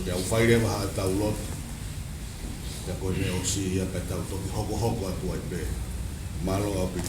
ya ufaile maha taulot ya kone osi ya petau toki hoko atu ai pe malo api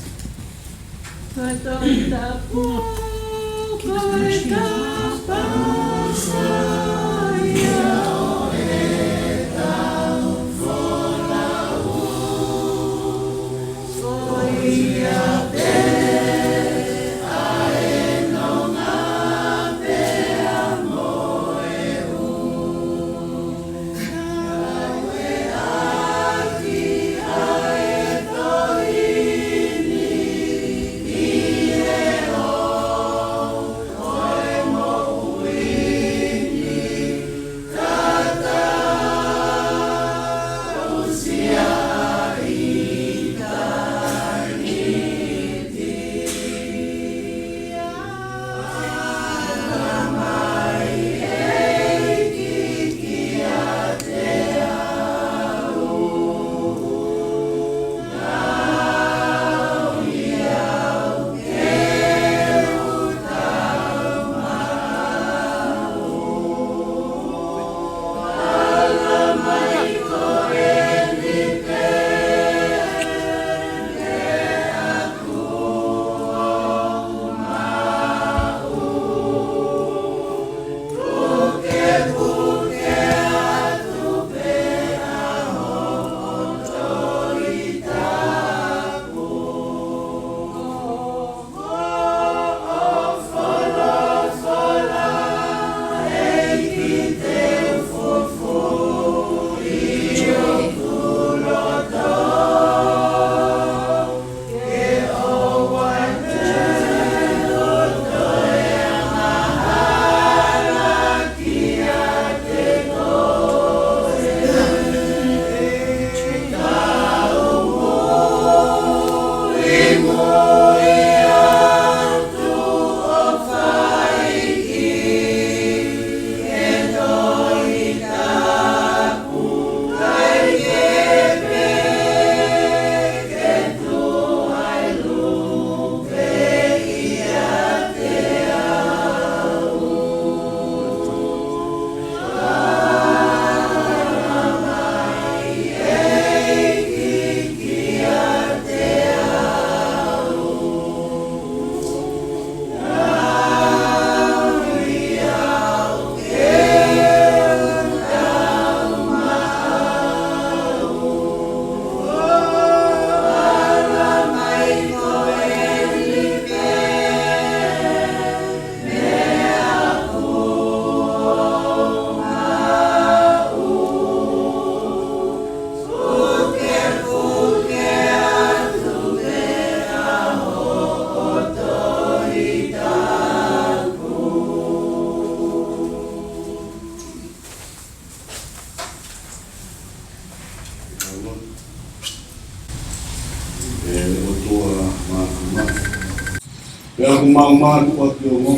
Mau buat dulu,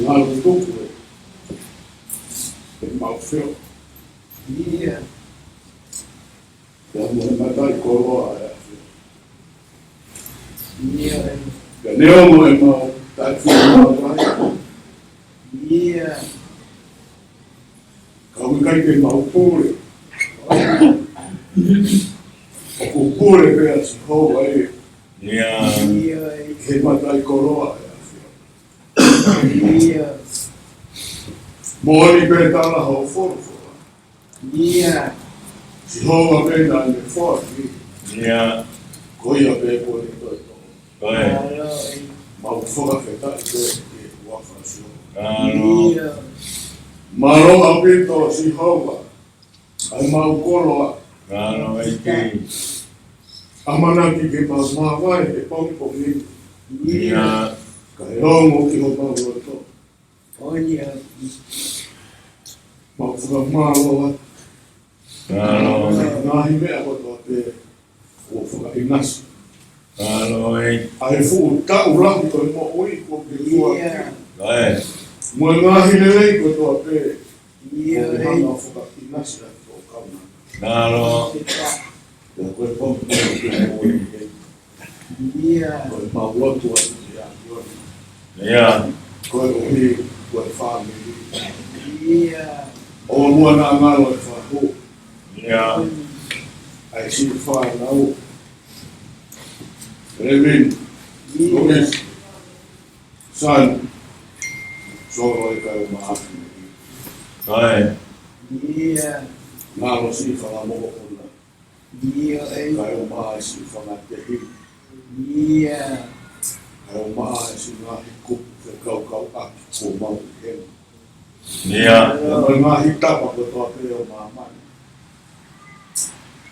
lalu tuh, mau film, iya, dan mau kalau ada, iya, dan dia mau tak film apa, iya, kamu kan mau pulih, aku pulih biasa, oh baik. Iya, hemat dari koroa ya. Iya. Mau libertar lah for. Iya. Si hoa benda ni for. Iya. Koi abe boleh tu. Koi. Mau for afeta itu wakafasio. Iya. Mau abe tu si hoa. Ay mau koroa. Kalau itu. Amanaki ke pasmawai ke pong ni ya kayo mo ki ho pa to onya mau fuga malo na hibe ako to te o fuga inas ai fu ta ulang ko mo oi ko ke tua mo nga hile ko to te na fuga inas to kauna ya cuerpo iya Paula tua ya con with family. Yeah. Oh, one another for who? Yeah. I see far now. Levini Uangkanui Son. So like I was. Right. Yeah. Now see for a moment. Yeah. I was for a day. Yeah. I was in a cook the cow up for mountain. Yeah. I'm not hit up on the top of my mind.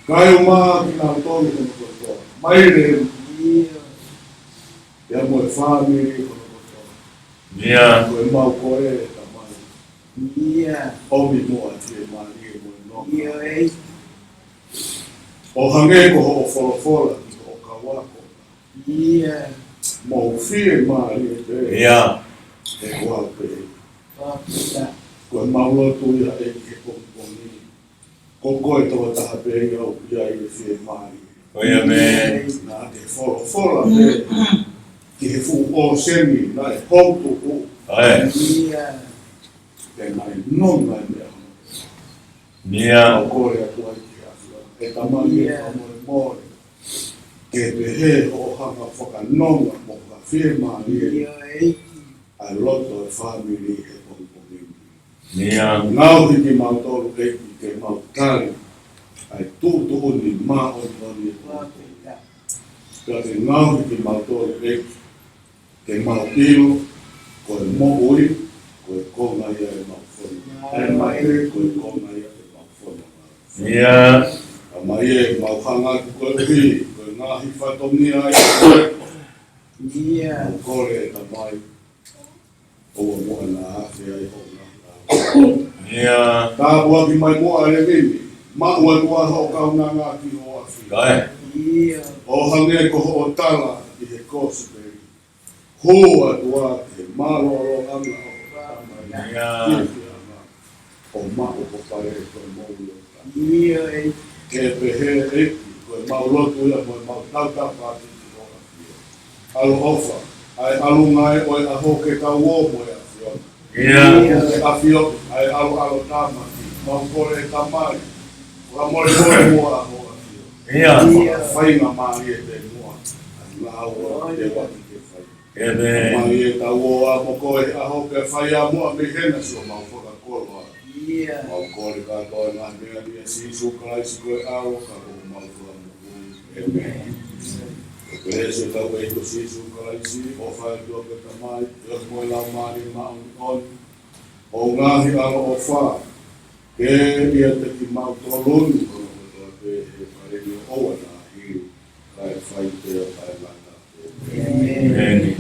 Kayuma kinautomi kunokotoa. Maile ya mwe family kunokotoa. Yeah. Kwe maukoe tamani. Yeah. Obi mo atie mali mwe no. Yeah. Ohangeko ho folofola okawako. Yeah. Mo fie mali te. Yeah. Ekwa pe. Kwe maulotu ya ekeko. Kongoi toa taha pe au ia i fie mai. Oia me. Nā te whora me. Ki he fu o semi, nā e hautu u. Ae. Te nai nonga mea. Mea. Au kore atua i ki awhia. E tamani e whamore more. Ke te he o hanga whakanonga mo ka fie mai e. Ai loto e family e pongpongimi. Mea. Ngau hiki mautoro eki. Ke mautari, ai tūtu uni mā o tōni e tōni. Ka te ngāhi ki mautoro eki, ke mautiro, koe mo'ui, koe konga ia e maufoni. Ai mai koe konga ia e maufoni. Ia. Ka mai e mauhanga ki koe ui, koe ngāhi whatomnia ai koe. Ia. Kore e ta mai, oa moa nā hawhi ai o ngāhi. Yeah. Tā bua ki mai moa Levini. Ma ua tua ho kauna ngā ki ho awhi. Kai. Yeah. O hange ko ho tala i he kōsiperi. Hua tua ke maroro ana o kama. Yeah. O ma o popare koe mōu. Yeah. Ke pehe eki koe maulotu ia koe mau tauta pāti ki ho awhi. Alo ofa. Ai alu ngai oi aho ke tau o moe awhi. Yeah. Afio ai alo tama mau kore tamai wa more mua ho afio. Yeah. Fai na mai e te mua. La o te wa ke fai. Ebe mai e ta o mo koe a ho ke fai a mo me hena so mau fora kolo. Yeah. Mau kore ka ko na me ali si su Christ ko alo ka mau fora. Ebe. Ese ta wei ko si su Christ o fa do ke tamai yo mo la mari ma on. O ngahi alo o wha, ke ia te ki mau toloni kono kono te he pareni oa nā hiu, kai whai te o kai lata. Amen.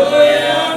Hallelujah.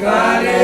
Kare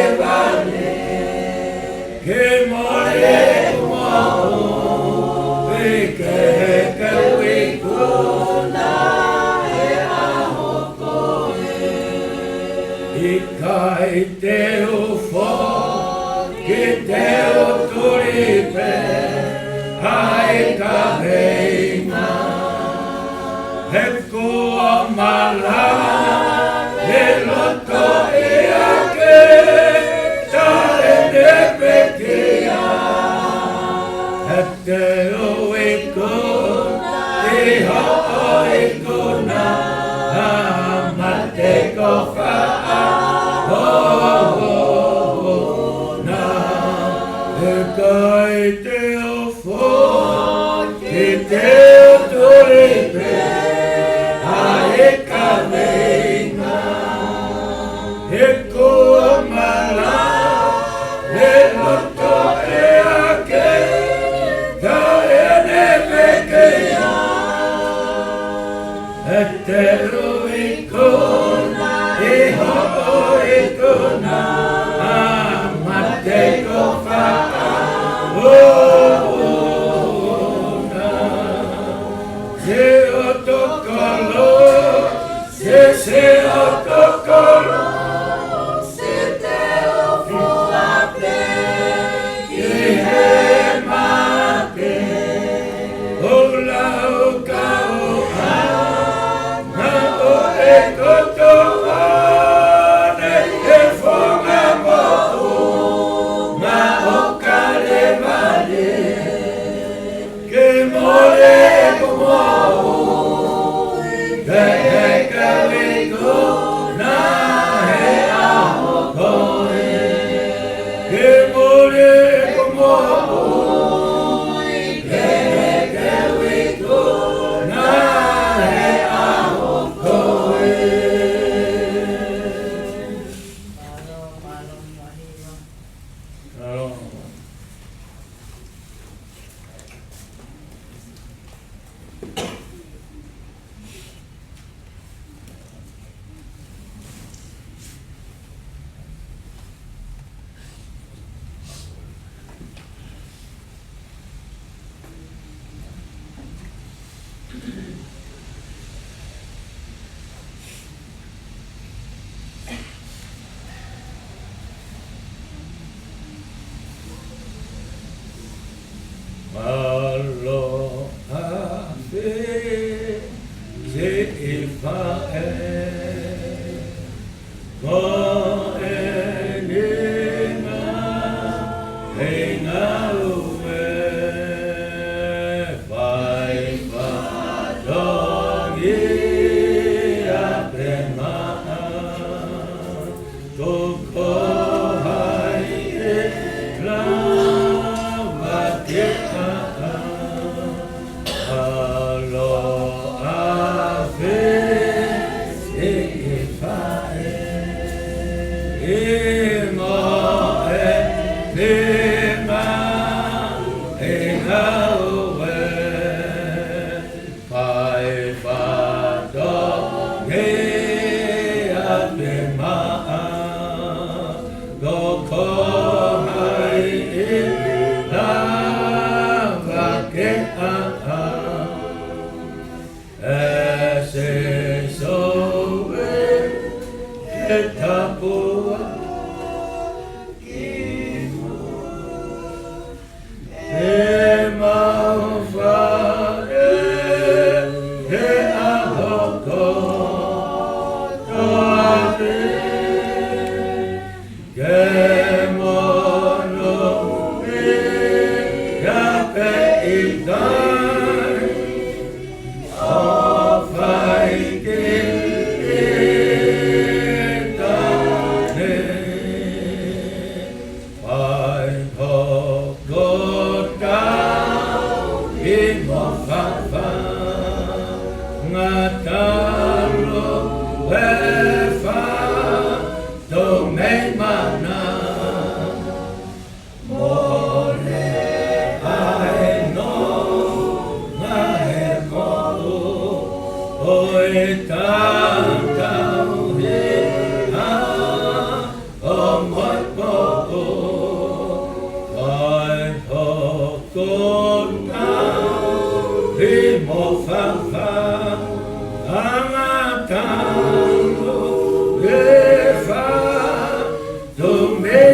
Amen.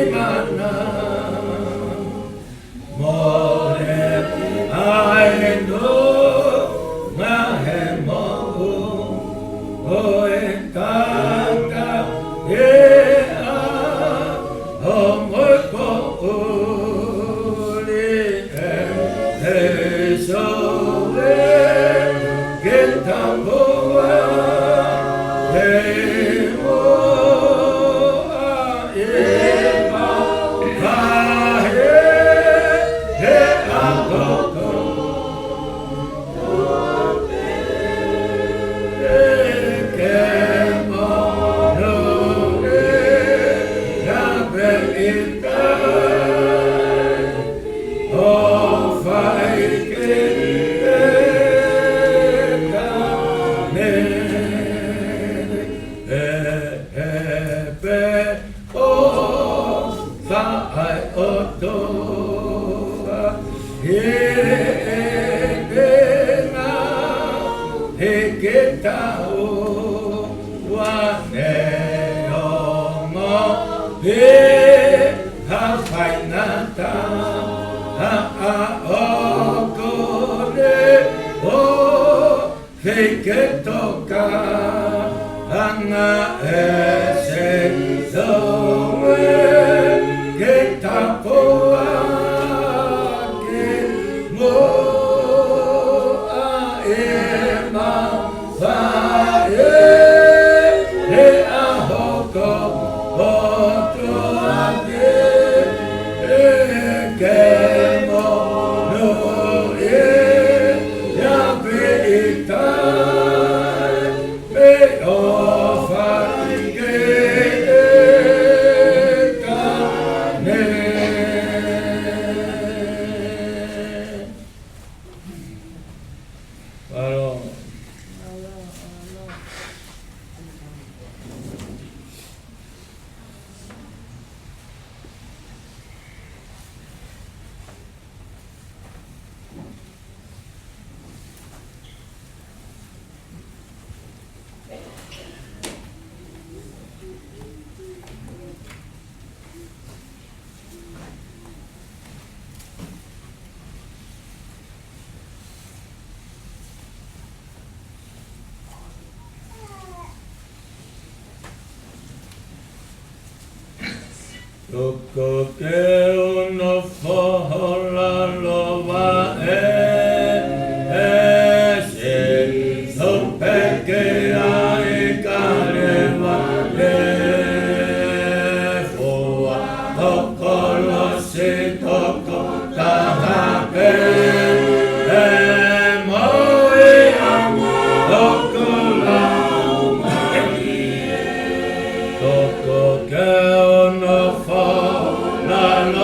La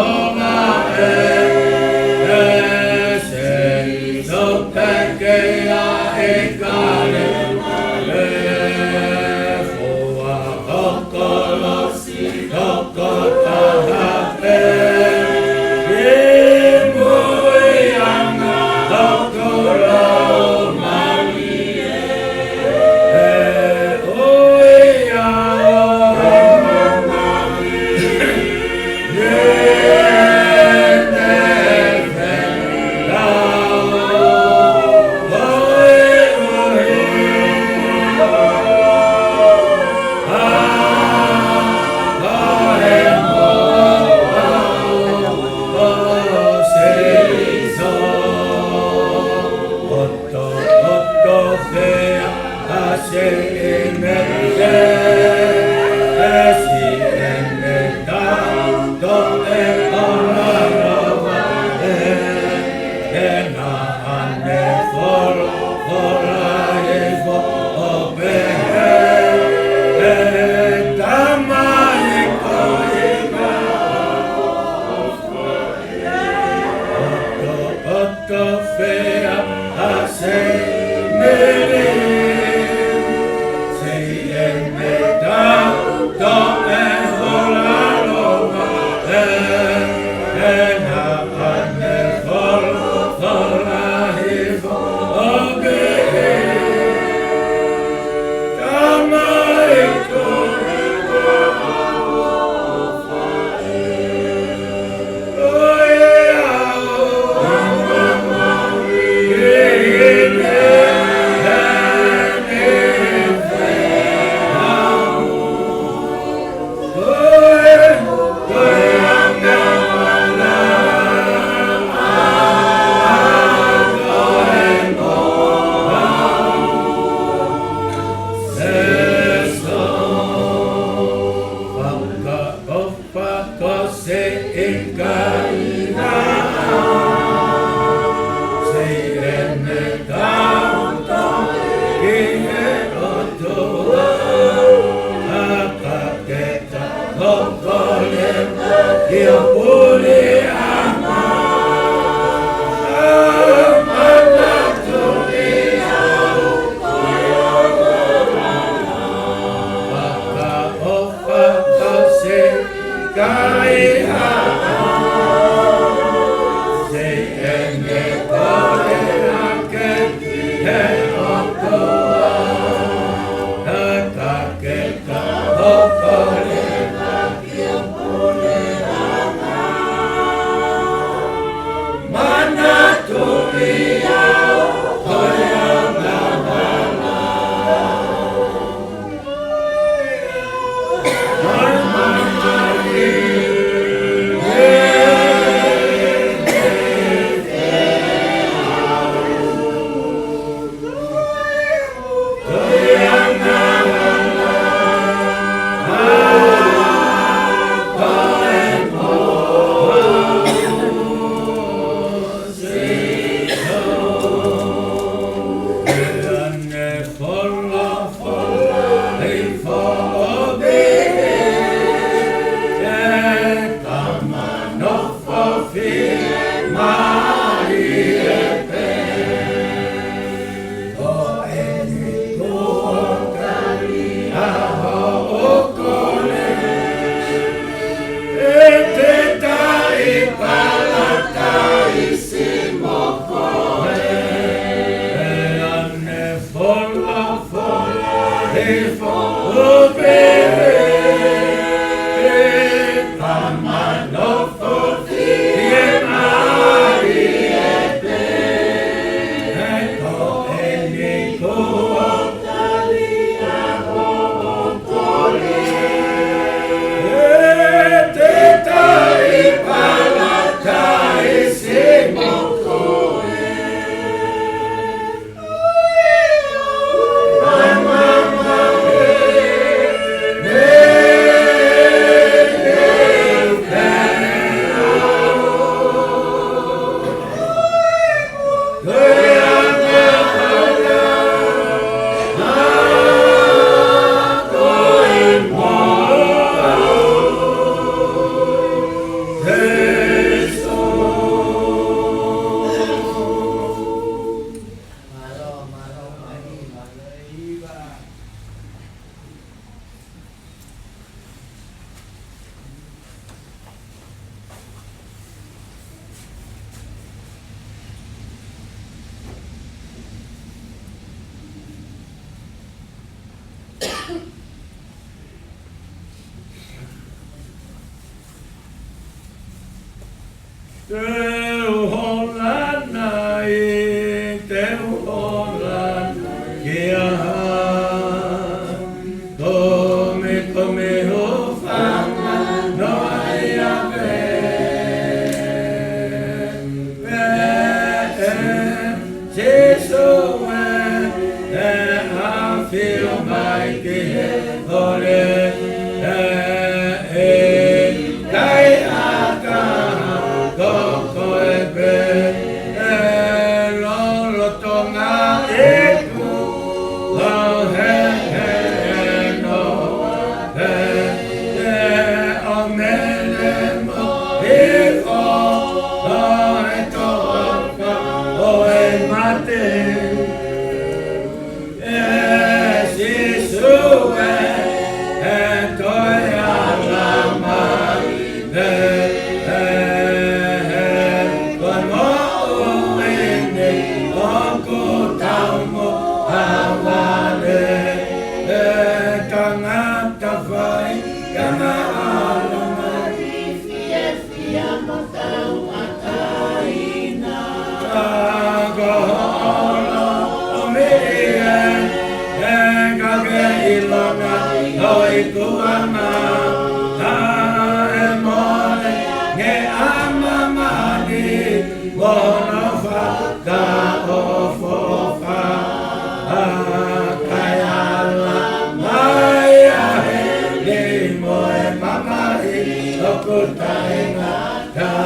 Kota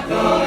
Go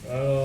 Hãy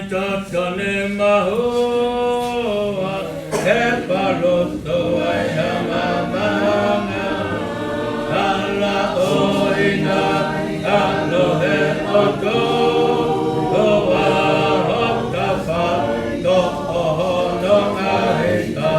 subscribe cho kênh Graveside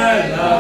Ella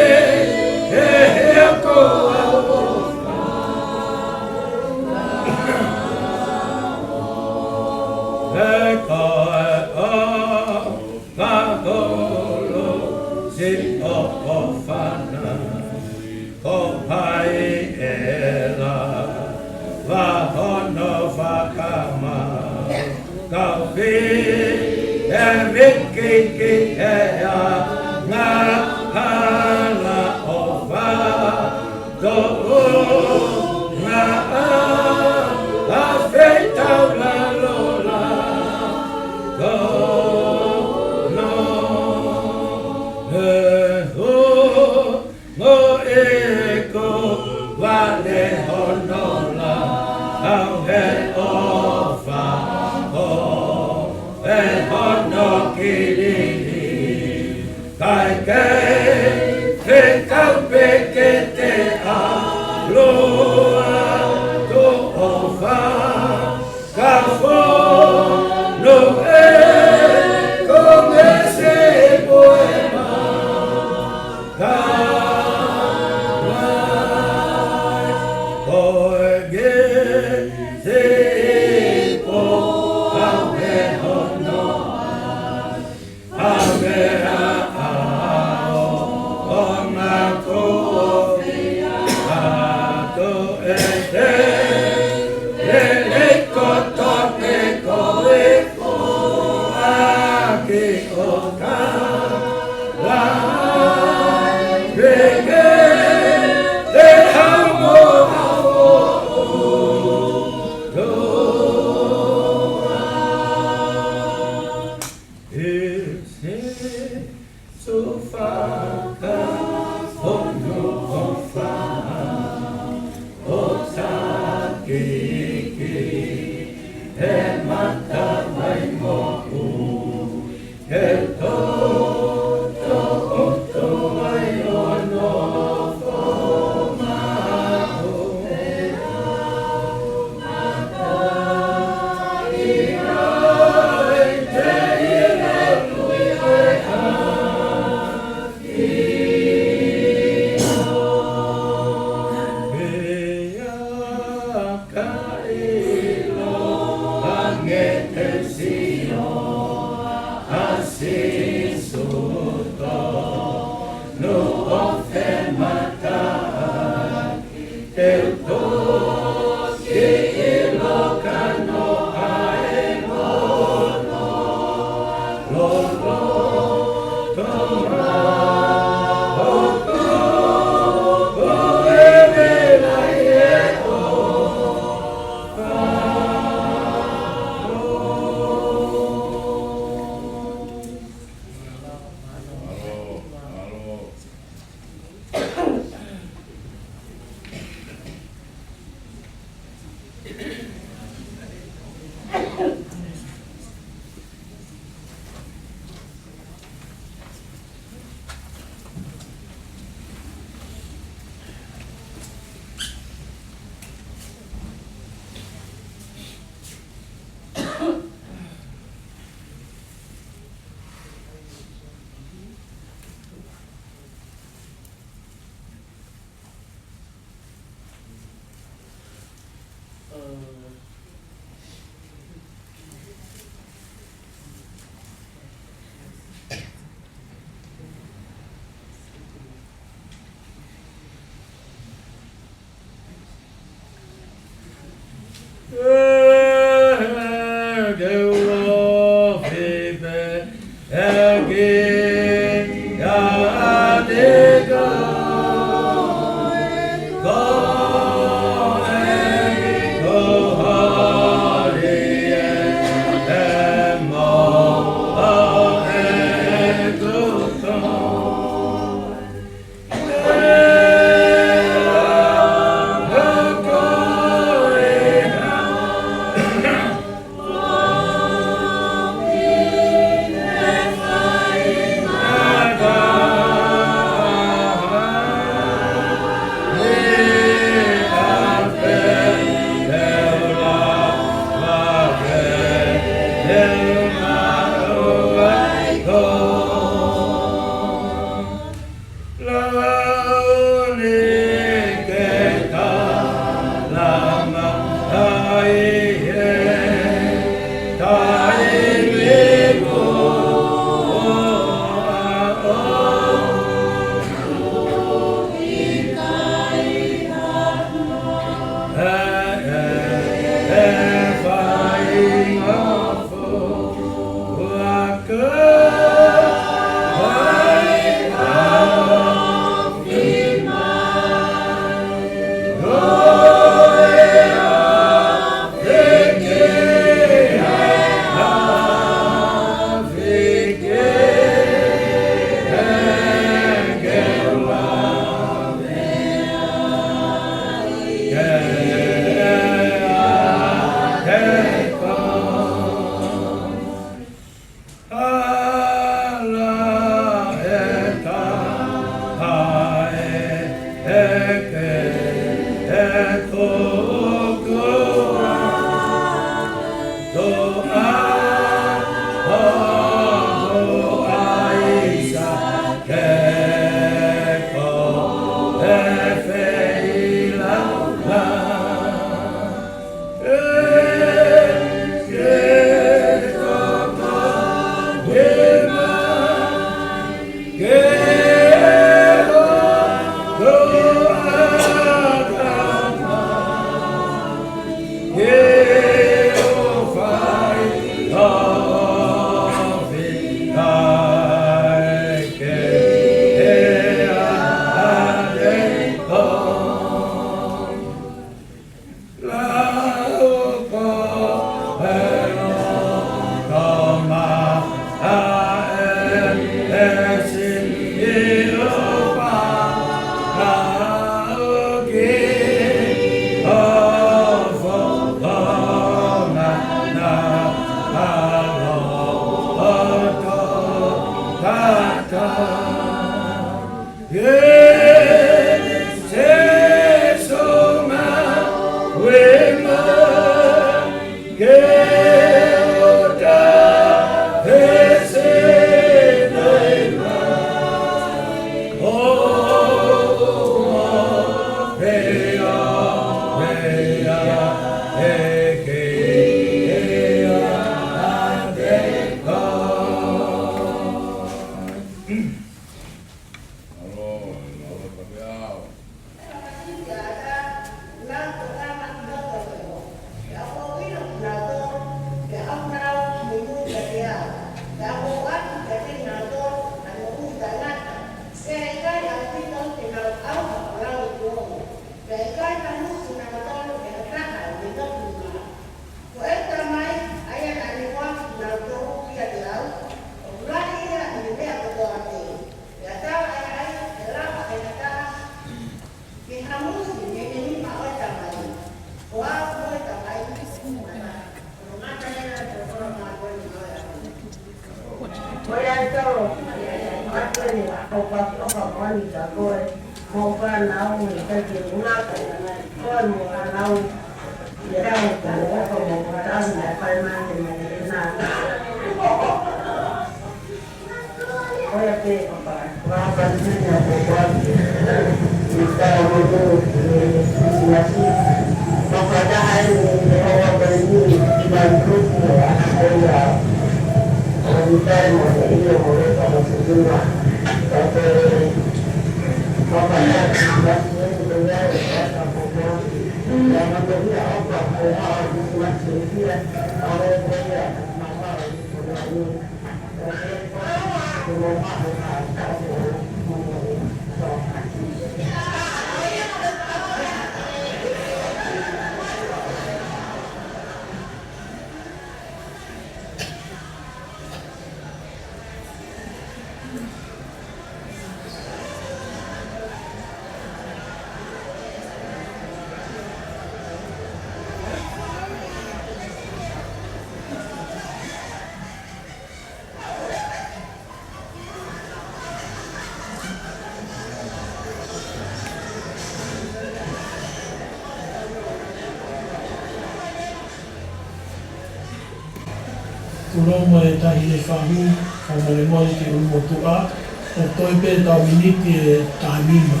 Kuloma e tahi e whahu, ka Moimoi ke umotua, o toi pē tau miniti e tāmima.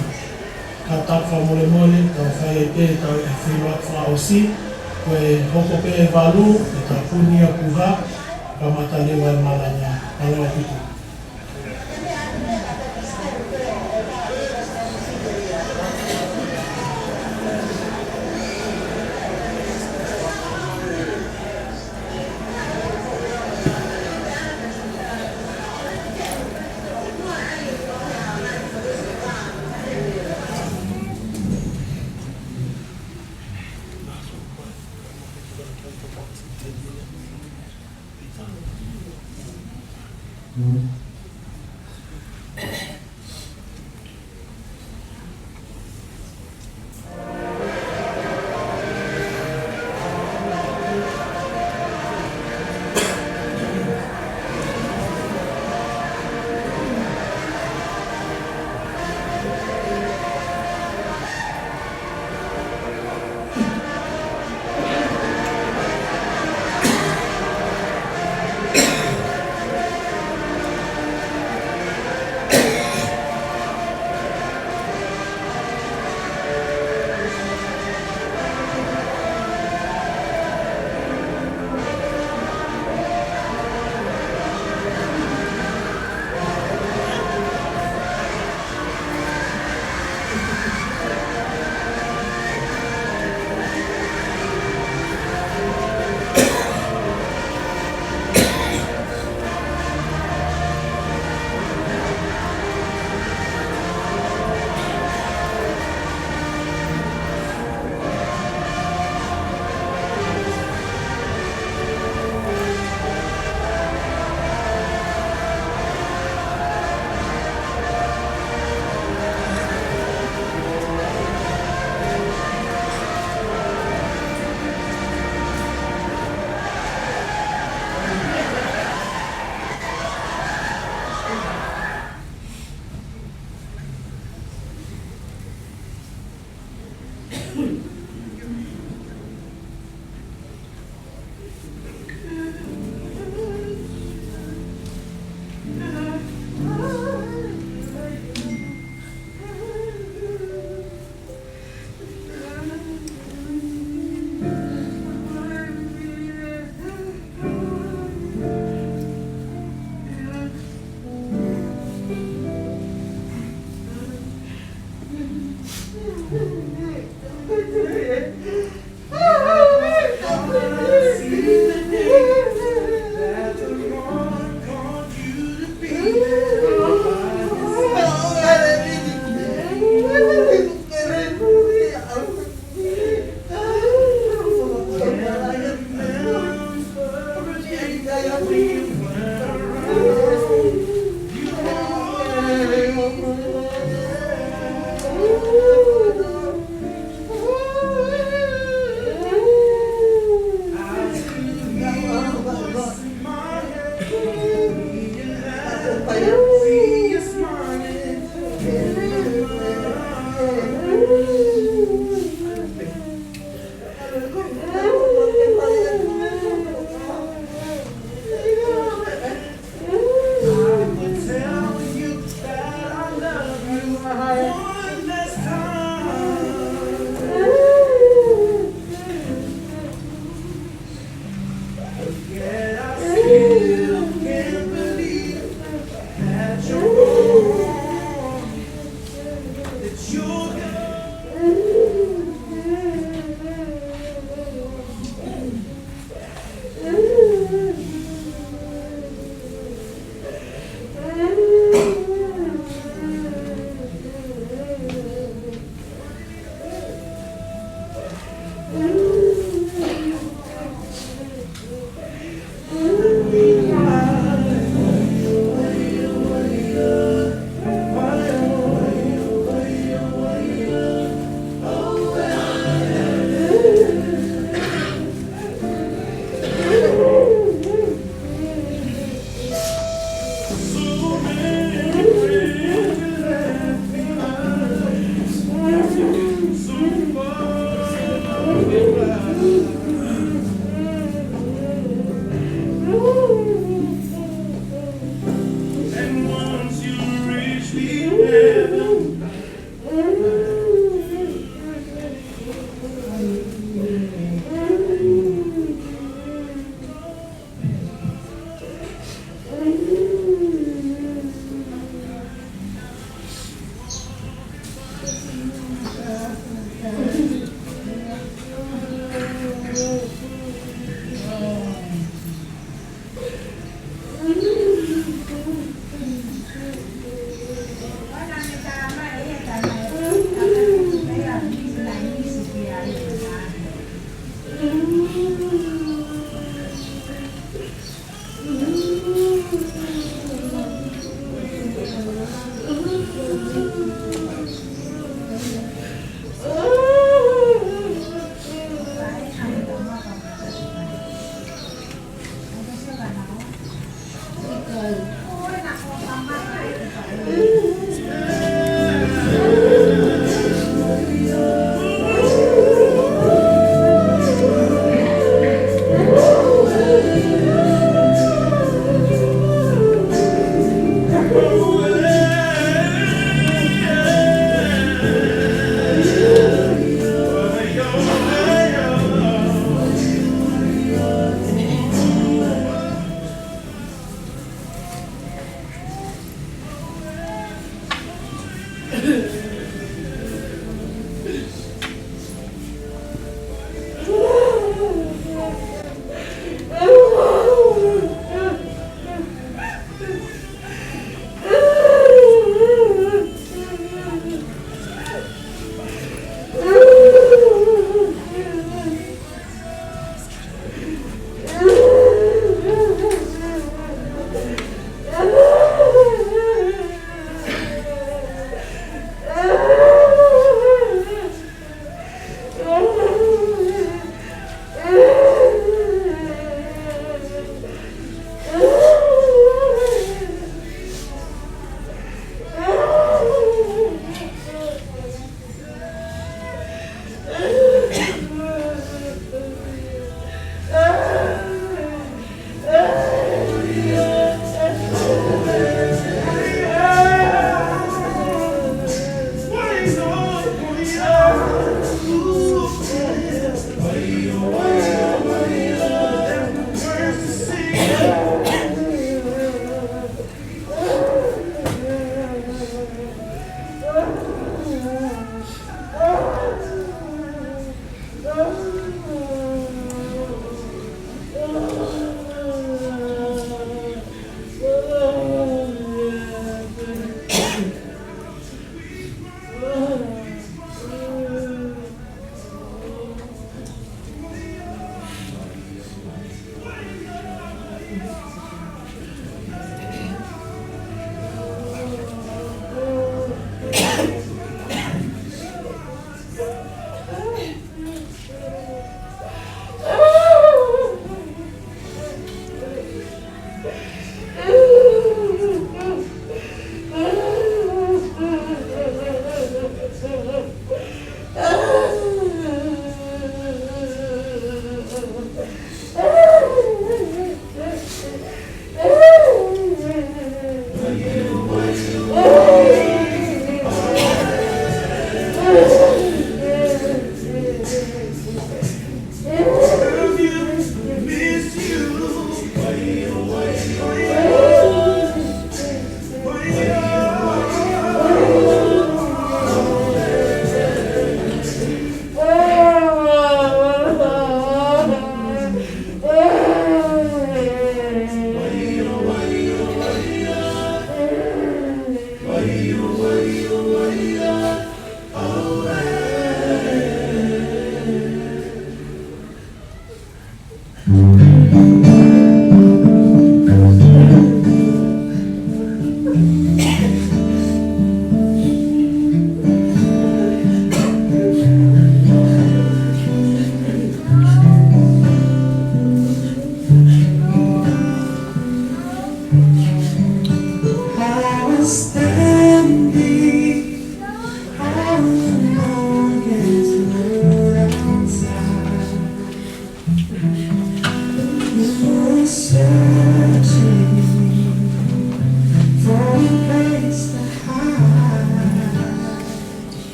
Ka tāwha Moimoi, tau whai e pē tau e whiwak whaosi, koe hoko pē e walu, e tā punia kuha, ka matalewa e malanya, malawa pitu.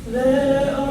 There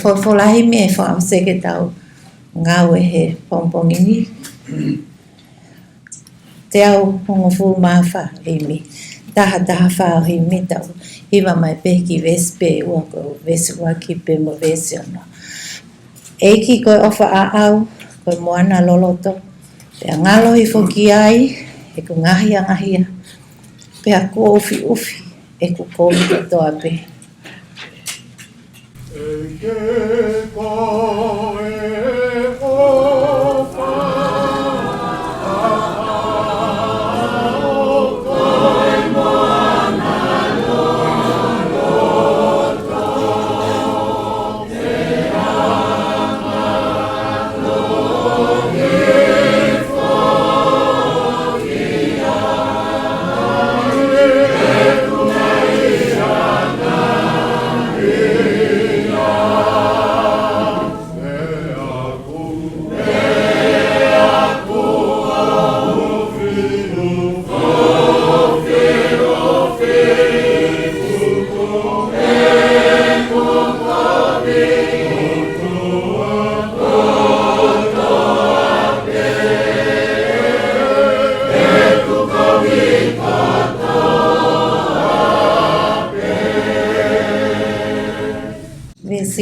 Koe wholahi me e wha seke tau ngāwe he pongpongini. Te au hongo fu mawha imi. Taha whao hi mi tau. Hiwa mai peki vespe ua ko vesi waki pe mo vesi ono. Eiki koe ofa a au, koe moana loloto. Pea ngalo hi foki ai, e ku ngahia. Pea ku ufi, e ku komi katoa pe.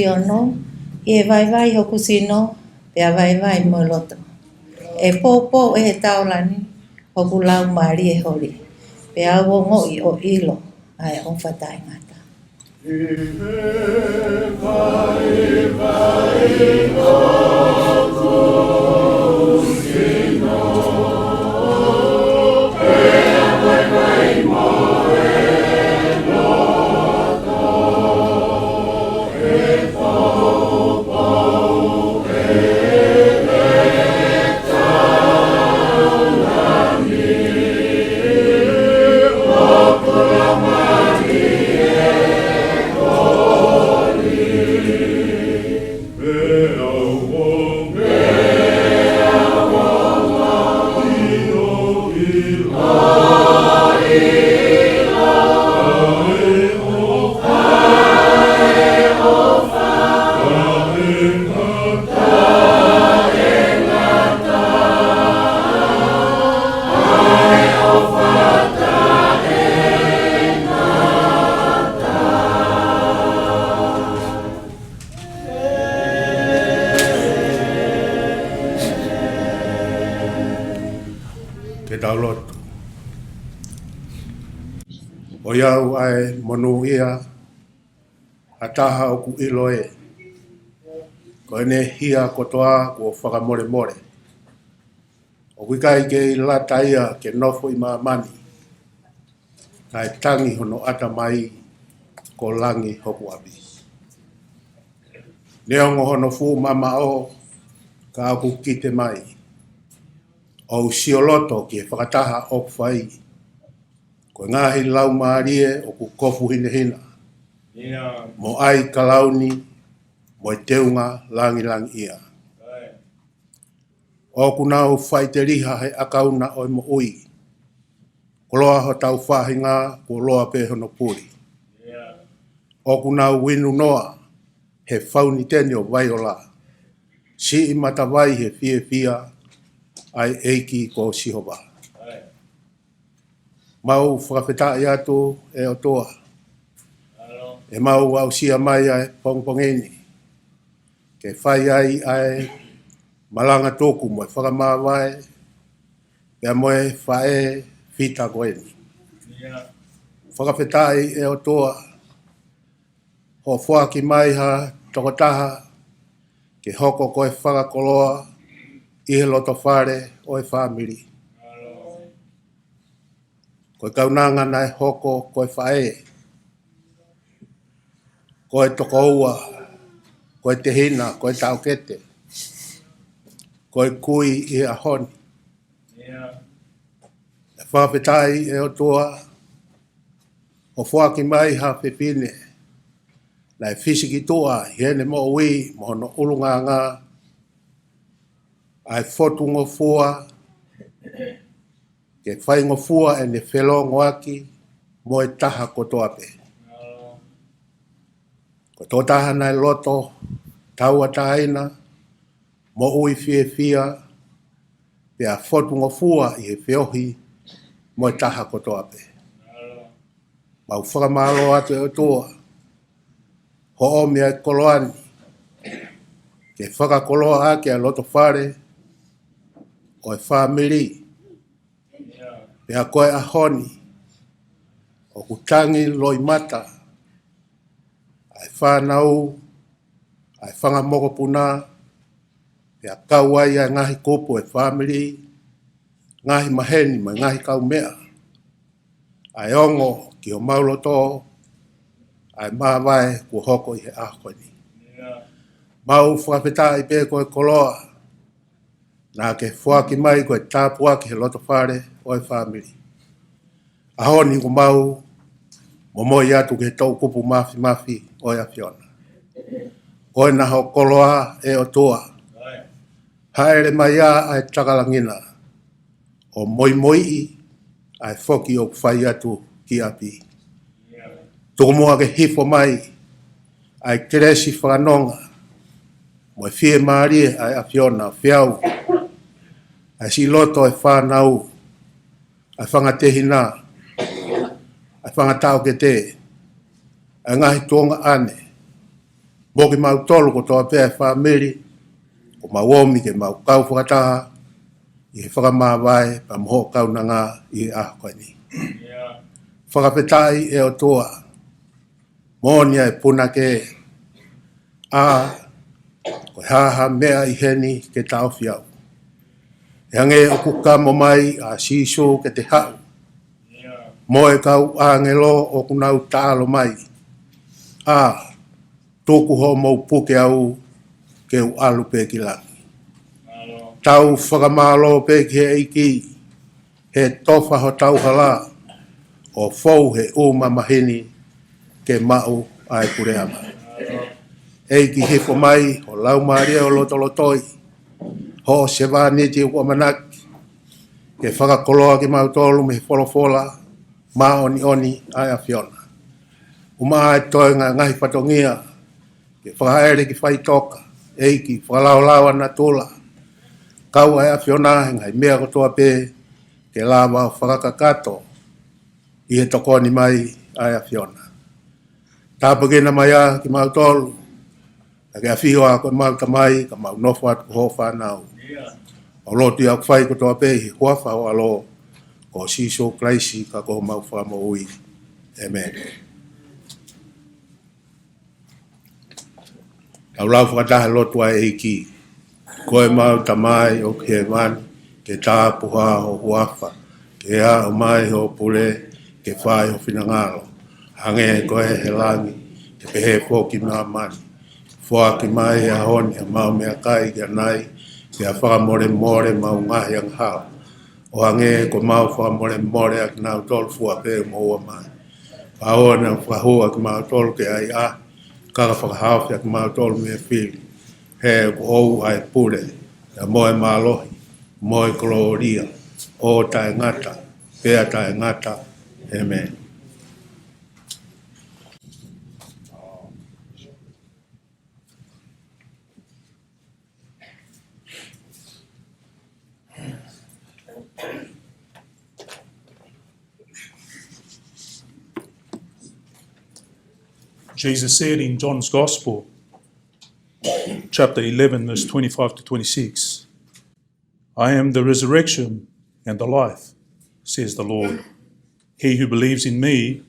Ono, e vai hoku sino, pea vai mo loto. E popo e taulani, hoku lau mari e hori. Pea wongo I o ilo, ai o whatai ngata. O iau ai monu ia ataha o ku ilo e. Ko ene hia kotoa ko whakamore more. O kuikai ke I lata ia ke nofo I maamani. Kai tangi hono ata mai ko langi hoku abi. Neongo hono fu mama o ka aku kite mai. O sioloto ki whakataha o whai. Ko ngahi lau maarie o ku kofu hina. Mo ai kalauni mo teunga langi ia. O kunau whaiteriha he akauna o mo ui. Koloa ho tau whahinga ko loa pe hono puri. O kunau winu noa he whauni teni o vaiola. Si I matawai he fia ai eiki ko sihoba. Mau whakawhetai atu e o toa. E mau au sia mai ai pongpongeni. Ke whai ai malanga tōku mo e whakamawai. Pea moe whae whita koeni. Whakawhetai e o toa. Ho whaki mai ha tokotaha. Ke hoko koe whakakoloa. I he loto whare o e whamiri. Koe kaunanga nai hoko koe whae. Koe toko ua. Koe te hina, koe taukete. Koe kui I a honi. E whawhetai e o toa. O whaki mai ha pepine. Lai fisiki toa, hiene mo ui, mo hono ulunga ngā. Ai fotungo fua. Ke whaingo fua e ne whelongo aki. Mo e taha kotoa pe. Ko tō taha nai loto, taua taina, mo ui fia, pe a fotu ngofua i he whiohi, mo e taha kotoa pe. Mau whakamalo atu e toa, ho o mea e koloani, ke whakakoloa ake a loto whare, o e whamiri, pe a koe a honi, o kutangi loi mata, ai whanau, ai whangamoko puna, pe a kauai a ngahi kopo e whamiri, ngahi maheni ma ngahi kau mea, ai ongo ki o mauloto, ai mawai kua hoko i he ahkoni. Mau whakapeta i pe koe koloa, nā ke whaki mai koe tāpua ki he loto whare o e whamiri. Ahoni ko mau, Moimoi atu ke tau kupu mafi o e awhiona. Koe na ho koloa e o toa. Haere mai a ai takalangina, o Moimoi ai whoki o whai atu ki api. Tukumua ke hifo mai, ai keresi whanonga, mo e fie maari ai awhiona, whiau, ai si loto e whanau, ai whangatehina, ai whangatau ke te, ai ngahi tuonga ane, moki mau tolu ko toa pēr whamiri, ko mauomi ke mau kau whakataha, i he whakamāwai, pa moho kau na ngā i ahkoini. Whakapetai e o toa, mōnia e puna ke, ko haha mea i heni ke tau whiau. E ange o kukamo mai a siso ke te hau. Mo e kau angelo o kunau tālo mai. Tōku ho mau puke au ke u alu pe ki langi. Tau whakamalo pe ki he eiki, he tofa ho tau hala, o fau he uma mahini ke mau ai kureama. Eiki hifo mai, o lau maria o lotolotoi, ho se vāniti o manaki, ke whakakoloa ki mautolu me wholofola, mā oni ai a whiona. Uma ai toi ngā ngahi patongia, ke whakaere ki whaitoka, eiki whakalaulau ana tula, kau ai a whiona ngai mea kotoa pē, ke lawa o whakakakato, i he tokoni mai ai a whiona. Tāpakena mai a ki mautolu, ke a whio a koe mau tamai, ka mau nofu atu ko ho whanau. O loti au whai kotoa pē, hi huafa o alo, ko siso klaisi ka ko mau whamo ui. Amen. Au lau whakataha lotu ai eiki, koe mau tamai o ke mani, ke tāpuha o huafa, ke a o mai o pule, ke whai o whinangalo. Hange koe he langi, ke pehe pōki ngā mani. Fua ki mai a honi a mau mea kai ki anai, ke a whakamore mau ngahi ang hao. O hange ko mau whakamore a ki nau tolu fua pe moa mai. Paoa na whahua ki mau tolu ke ai kaka whakahawhi a ki mau tolu mea whiri. He ko ou ai pure, a moe mālohi, moe koloria, o tae ngata, pea tae ngata. Amen. Jesus said in John's Gospel, chapter 11, verse 25 to 26, I am the resurrection and the life, says the Lord. He who believes in me,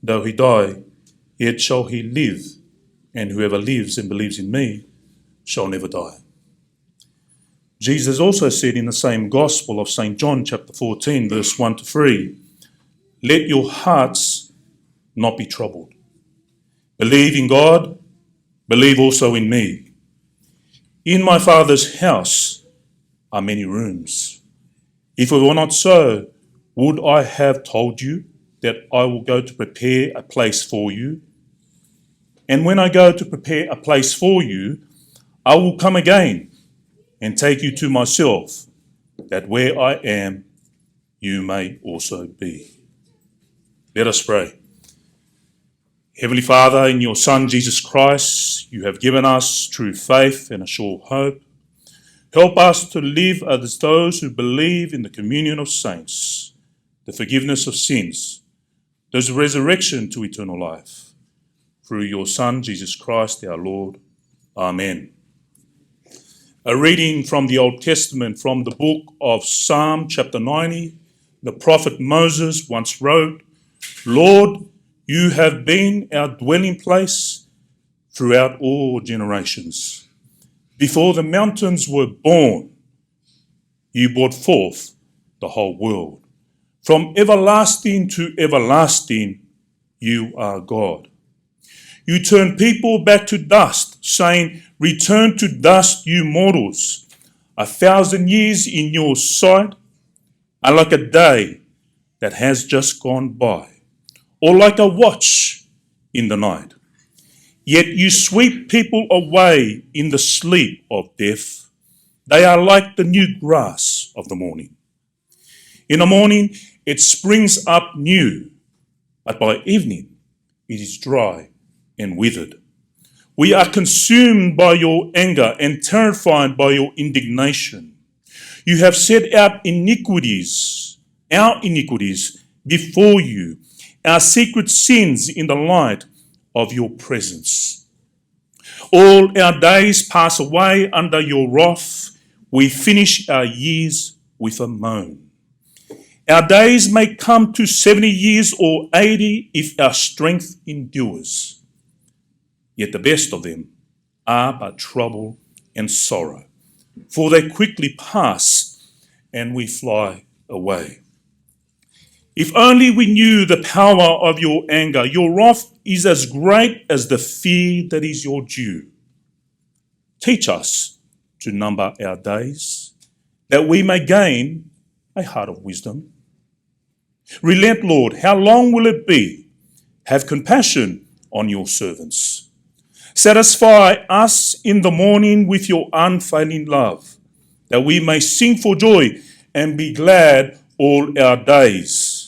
though he die, yet shall he live, and whoever lives and believes in me shall never die. Jesus also said in the same Gospel of St. John, chapter 14, verse 1 to 3, let your hearts not be troubled. Believe in God, believe also in me. In my Father's house are many rooms. If it were not so, would I have told you that I will go to prepare a place for you? And when I go to prepare a place for you, I will come again and take you to myself, that where I am, you may also be. Let us pray. Heavenly Father, in your Son, Jesus Christ, you have given us true faith and a sure hope. Help us to live as those who believe in the communion of saints, the forgiveness of sins, the resurrection to eternal life. Through your Son, Jesus Christ, our Lord. Amen. A reading from the Old Testament from the book of Psalm chapter 90. The prophet Moses once wrote, Lord, you have been our dwelling place throughout all generations. Before the mountains were born, you brought forth the whole world. From everlasting to everlasting, you are God. You turn people back to dust, saying, return to dust, you mortals. 1,000 years in your sight are like a day that has just gone by, or like a watch in the night. Yet you sweep people away in the sleep of death. They are like the new grass of the morning. In the morning it springs up new, but by evening it is dry and withered. We are consumed by your anger and terrified by your indignation. You have set out our iniquities before you, our secret sins in the light of your presence. All our days pass away under your wrath. We finish our years with a moan. Our days may come to 70 years or 80 if our strength endures. Yet the best of them are but trouble and sorrow, for they quickly pass and we fly away. If only we knew the power of your anger. Your wrath is as great as the fear that is your due. Teach us to number our days, that we may gain a heart of wisdom. Relent, Lord, how long will it be? Have compassion on your servants. Satisfy us in the morning with your unfailing love, that we may sing for joy and be glad all our days.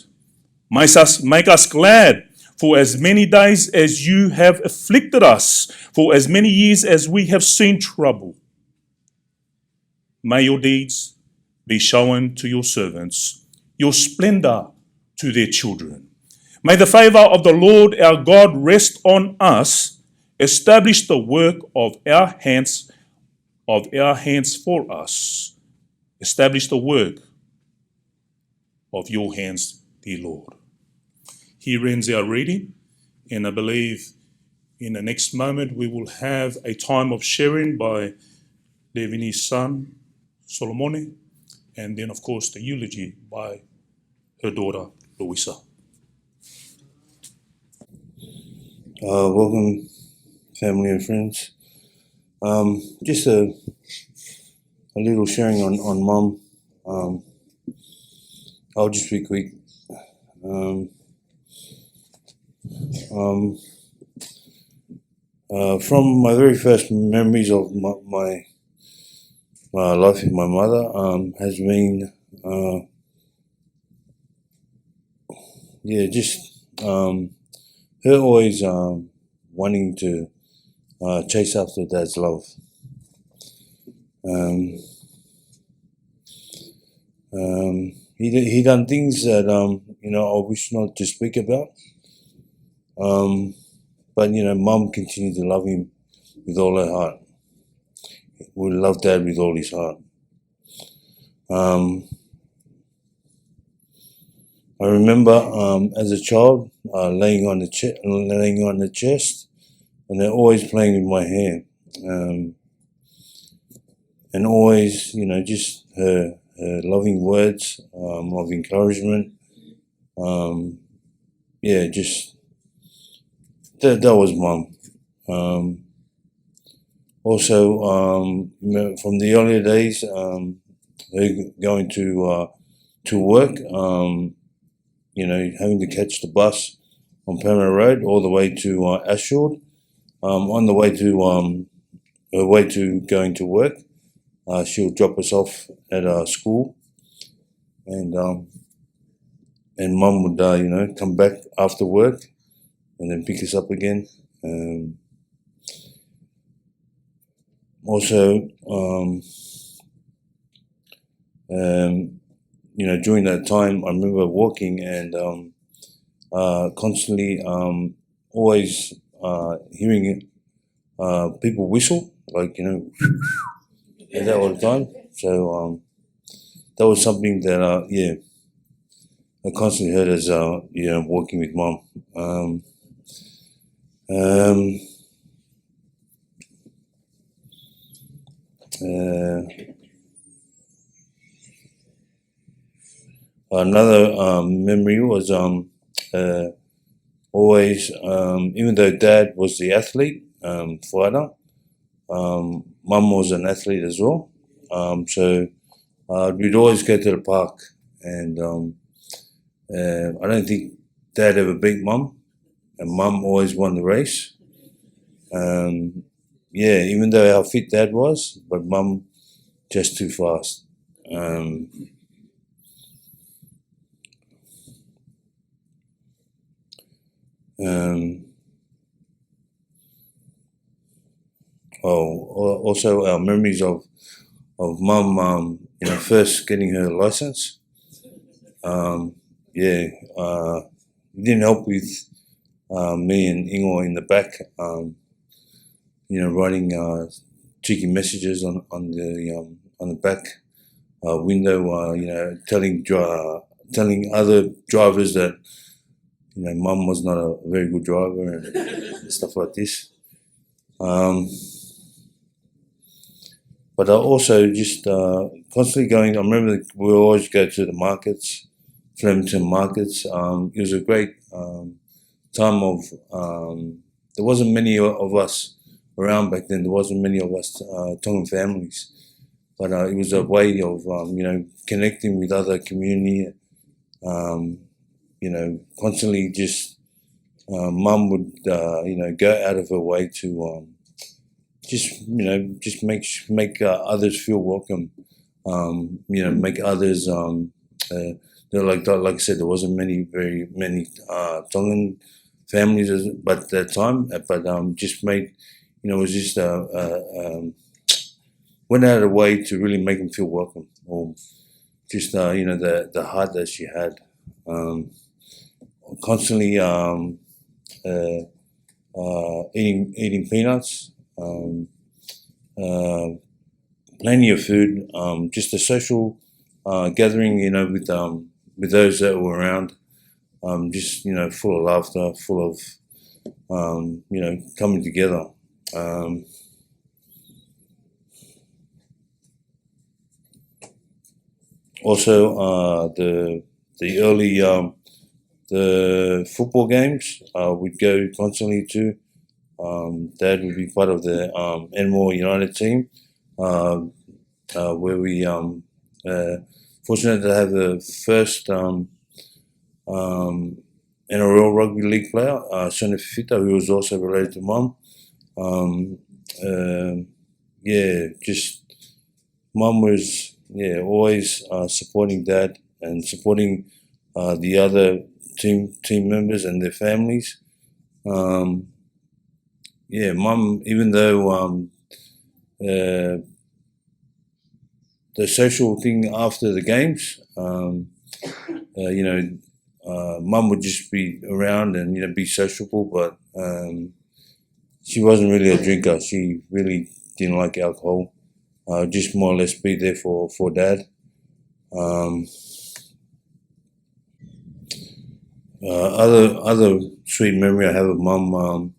Make us glad for as many days as you have afflicted us, for as many years as we have seen trouble. May your deeds be shown to your servants, your splendor to their children. May the favor of the Lord our God rest on us, establish the work of our hands for us. Establish the work of your hands, dear Lord. Here ends our reading, and I believe in the next moment we will have a time of sharing by Levini's son, Solomone, and then of course the eulogy by her daughter, Louisa. Welcome, family and friends. Just a little sharing on Mum. I'll just be quick. From my very first memories of my life with my mother has been, her always wanting to chase after Dad's love. He done things that I wish not to speak about. But Mum continued to love him with all her heart. We love Dad with all his heart. I remember as a child laying on the chest, and they're always playing with my hair, and always just her loving words of encouragement. Just that was Mum. Also, from the earlier days, her going to work, having to catch the bus on Penrith Road all the way to Ashford. On the way to her way to going to work, she'll drop us off at school, and Mum would come back after work and then pick us up again. Also, during that time, I remember walking and constantly always hearing people whistle, like, and that all the time. So that was something that, I constantly heard as, walking with Mum. Another memory was always, even though Dad was the athlete, fighter, Mum was an athlete as well. So we'd always go to the park, and I don't think Dad ever beat Mum, and Mum always won the race. Even though how fit Dad was, but Mum just too fast. Also our memories of Mum, first getting her license. It didn't help with me and Ingo in the back, writing cheeky messages on the back window, telling other drivers that Mum was not a very good driver and stuff like this. But I also just constantly going. I remember we always go to the markets, Flemington markets. It was a great time of. There wasn't many of us around back then. There wasn't many of us Tongan families, but it was a way of connecting with other community. Constantly just Mum would go out of her way to just make others feel welcome. Make others like I said, there wasn't very many Tongan families but at that time, but just made it was just went out of the way to really make them feel welcome, or just the heart that she had. Constantly eating peanuts, plenty of food, just a social gathering, with those that were around, just full of laughter, full of coming together. Also, the early the football games we'd go constantly to. Dad would be part of the Enmore United team, where we fortunate to have the first NRL rugby league player, Shona Fifita, who was also related to Mum. Just Mum was always supporting Dad and supporting the other team members and their families. Mum, even though the social thing after the games, Mum would just be around and be sociable, but she wasn't really a drinker. She really didn't like alcohol. Just more or less be there for Dad. Other sweet memory I have of Mum.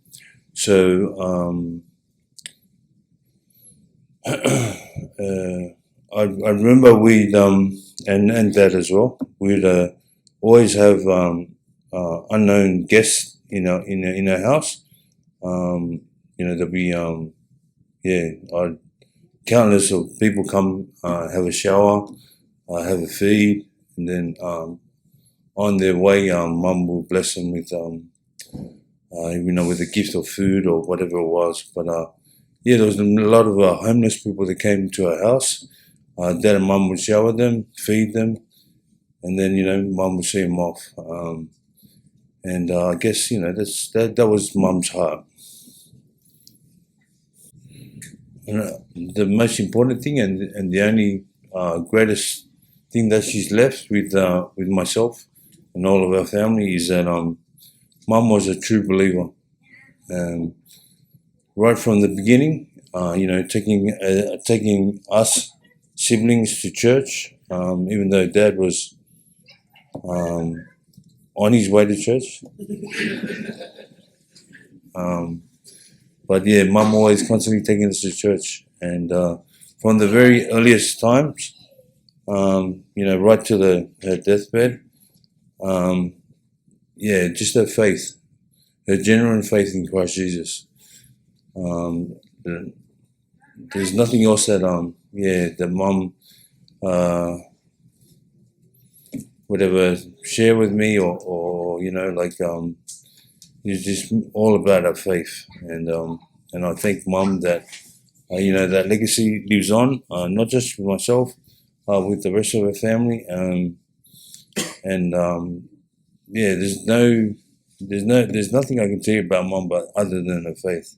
I remember we'd and Dad as well. We'd always have unknown guests in our house. There'd be countless of people come have a shower, have a feed, and then on their way, Mum will bless them with with a gift of food or whatever it was. But there was a lot of homeless people that came to our house. Dad and Mum would shower them, feed them, and then Mum would see them off. And I guess, that was Mum's heart. And the most important thing and the only greatest thing that she's left with myself and all of our family is that Mum was a true believer. Right from the beginning, taking us siblings to church, even though Dad was on his way to church. But yeah, Mum always constantly taking us to church, and from the very earliest times, right to her deathbed, just her faith, her genuine faith in Christ Jesus. There's nothing else that that Mum would ever share with me, or it's just all about our faith, and I thank Mum that that legacy lives on, not just with myself, with the rest of her family, there's nothing I can tell you about Mum but other than her faith,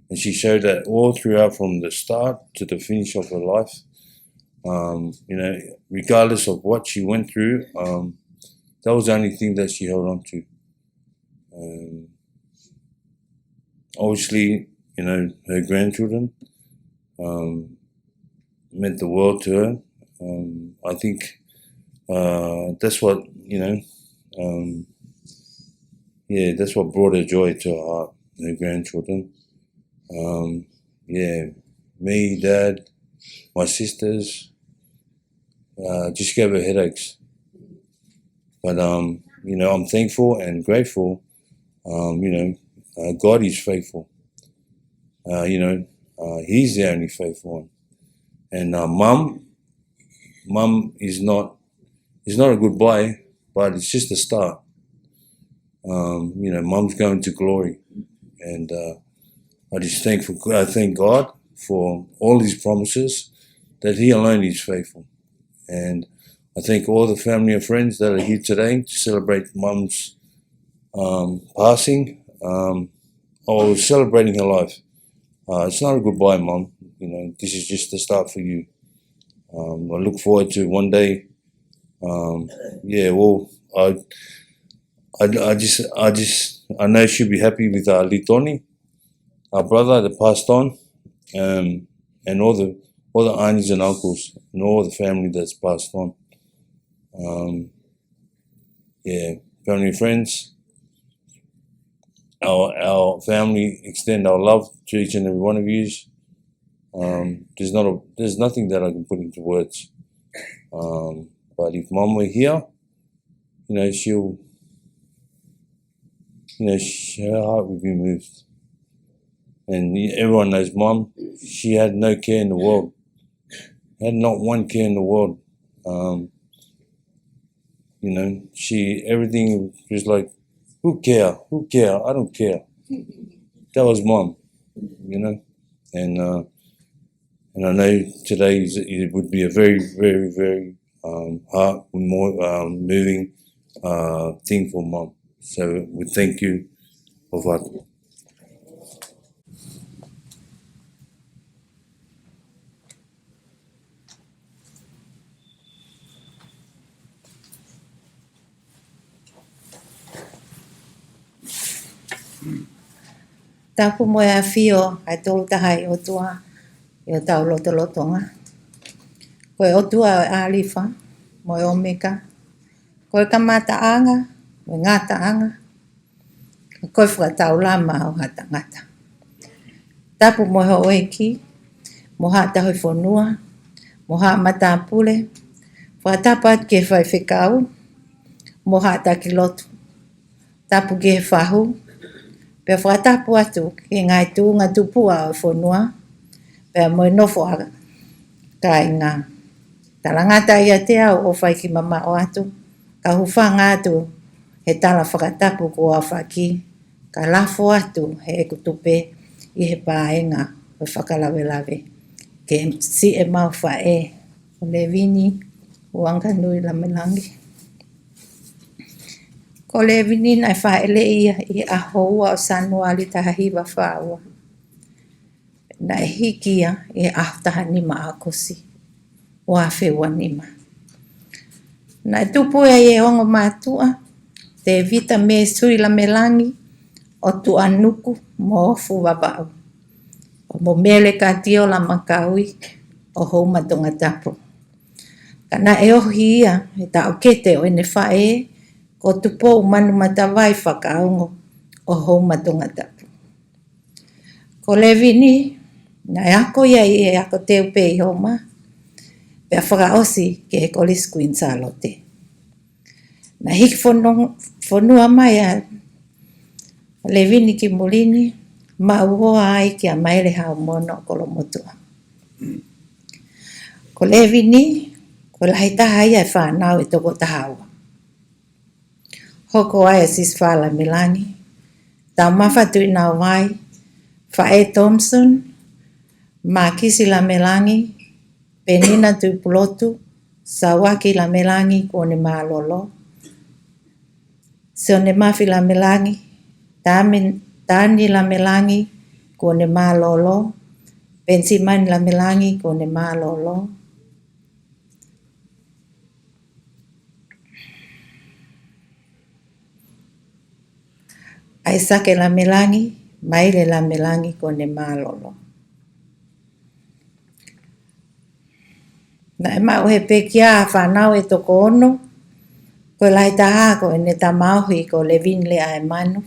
and she showed that all throughout from the start to the finish of her life. Regardless of what she went through, that was the only thing that she held on to. Obviously, her grandchildren meant the world to her. I think that's what, that's what brought her joy to her heart, her grandchildren. Me, Dad, my sisters, just gave her headaches. But, I'm thankful and grateful, God is faithful. He's the only faithful one. And Mum is not a goodbye, but it's just a start. Mum's going to glory. And I thank God for all his promises, that he alone is faithful. And I thank all the family and friends that are here today to celebrate Mum's passing, or celebrating her life. It's not a goodbye, Mum. This is just the start for you. I look forward to one day. I know she'll be happy with Litoni, our brother that passed on, and all the aunties and uncles and all the family that's passed on. Family and friends, our family extend our love to each and every one of you. There's nothing that I can put into words. But if Mum were here, her heart would be moved. And everyone knows Mum. She had no care in the world. Had not one care in the world. Everything was like, who care? I don't care. That was Mum, And I know today it would be a very, very, very moving thing for Mum. So we thank you for that. Tapu mo e fio ai tolu tahai o tua i o tau lotonga. Koe o tua o alifa mo e omeka. Koe kamataanga mo e ngataanga. Koe whakatau lama o hata ngata. Tapu mo e ho oeki mo hata hoi whanua mo hata matapule. Whakatapat ke whai whikau mo hata ki lotu. Tapu ke whahu. Pea whakatapu atu ki ngai tū ngā tupua o whanua. Pea mo nofo a kai ngā. Talangata ia te au o whai ki mama o atu. Ka hufanga atu he tala whakatapu ko a whaki. Ka lafo atu he kutupe i he pāenga o whakalawelawe. Ke si e mau whae o Levini Uangkanui Lamelangi. Ko Levini na whaele ia I ahoua o sanuali tahahiwa whaua. Na hikia I ahtaha nima akosi. Wa whewa nima. Na tupu e ongo mātua. Te vita me sui Lamelangi. O tu anuku mo ofu wabau. O mo mele ka tio la makaui. O hou matonga tapo. Kana e ohi ia. E ta o kete o ene whae. Ko tupo manu matawai whakaongo. O hou matonga tapo. Ko Levini. Na e ako ia I e ako te upe I homa. Pea whakaosi ke e kolis kuin salote. Na hiki whanua mai a Levini ki mulini. Ma uhoa ai ki a maile hao mono kolo motua. Ko Levini. Ko lahi taha ia e whanau e toko tahaua. Hoko ai a sis Lamelangi. Tau mawhatu I nau vai. Whae Thompson. Ma kisi Lamelangi. Penina tupulotu. Sawaki Lamelangi kone malolo. Sione mafi Lamelangi. Tani Lamelangi kone malolo. Pensiman Lamelangi kone malolo. Aisake Lamelangi. Maile Lamelangi kone malolo. Na e mau he pekia a whanau e toko ono. Ko lai taha ko e ne tamauhi ko Levini le a e manu.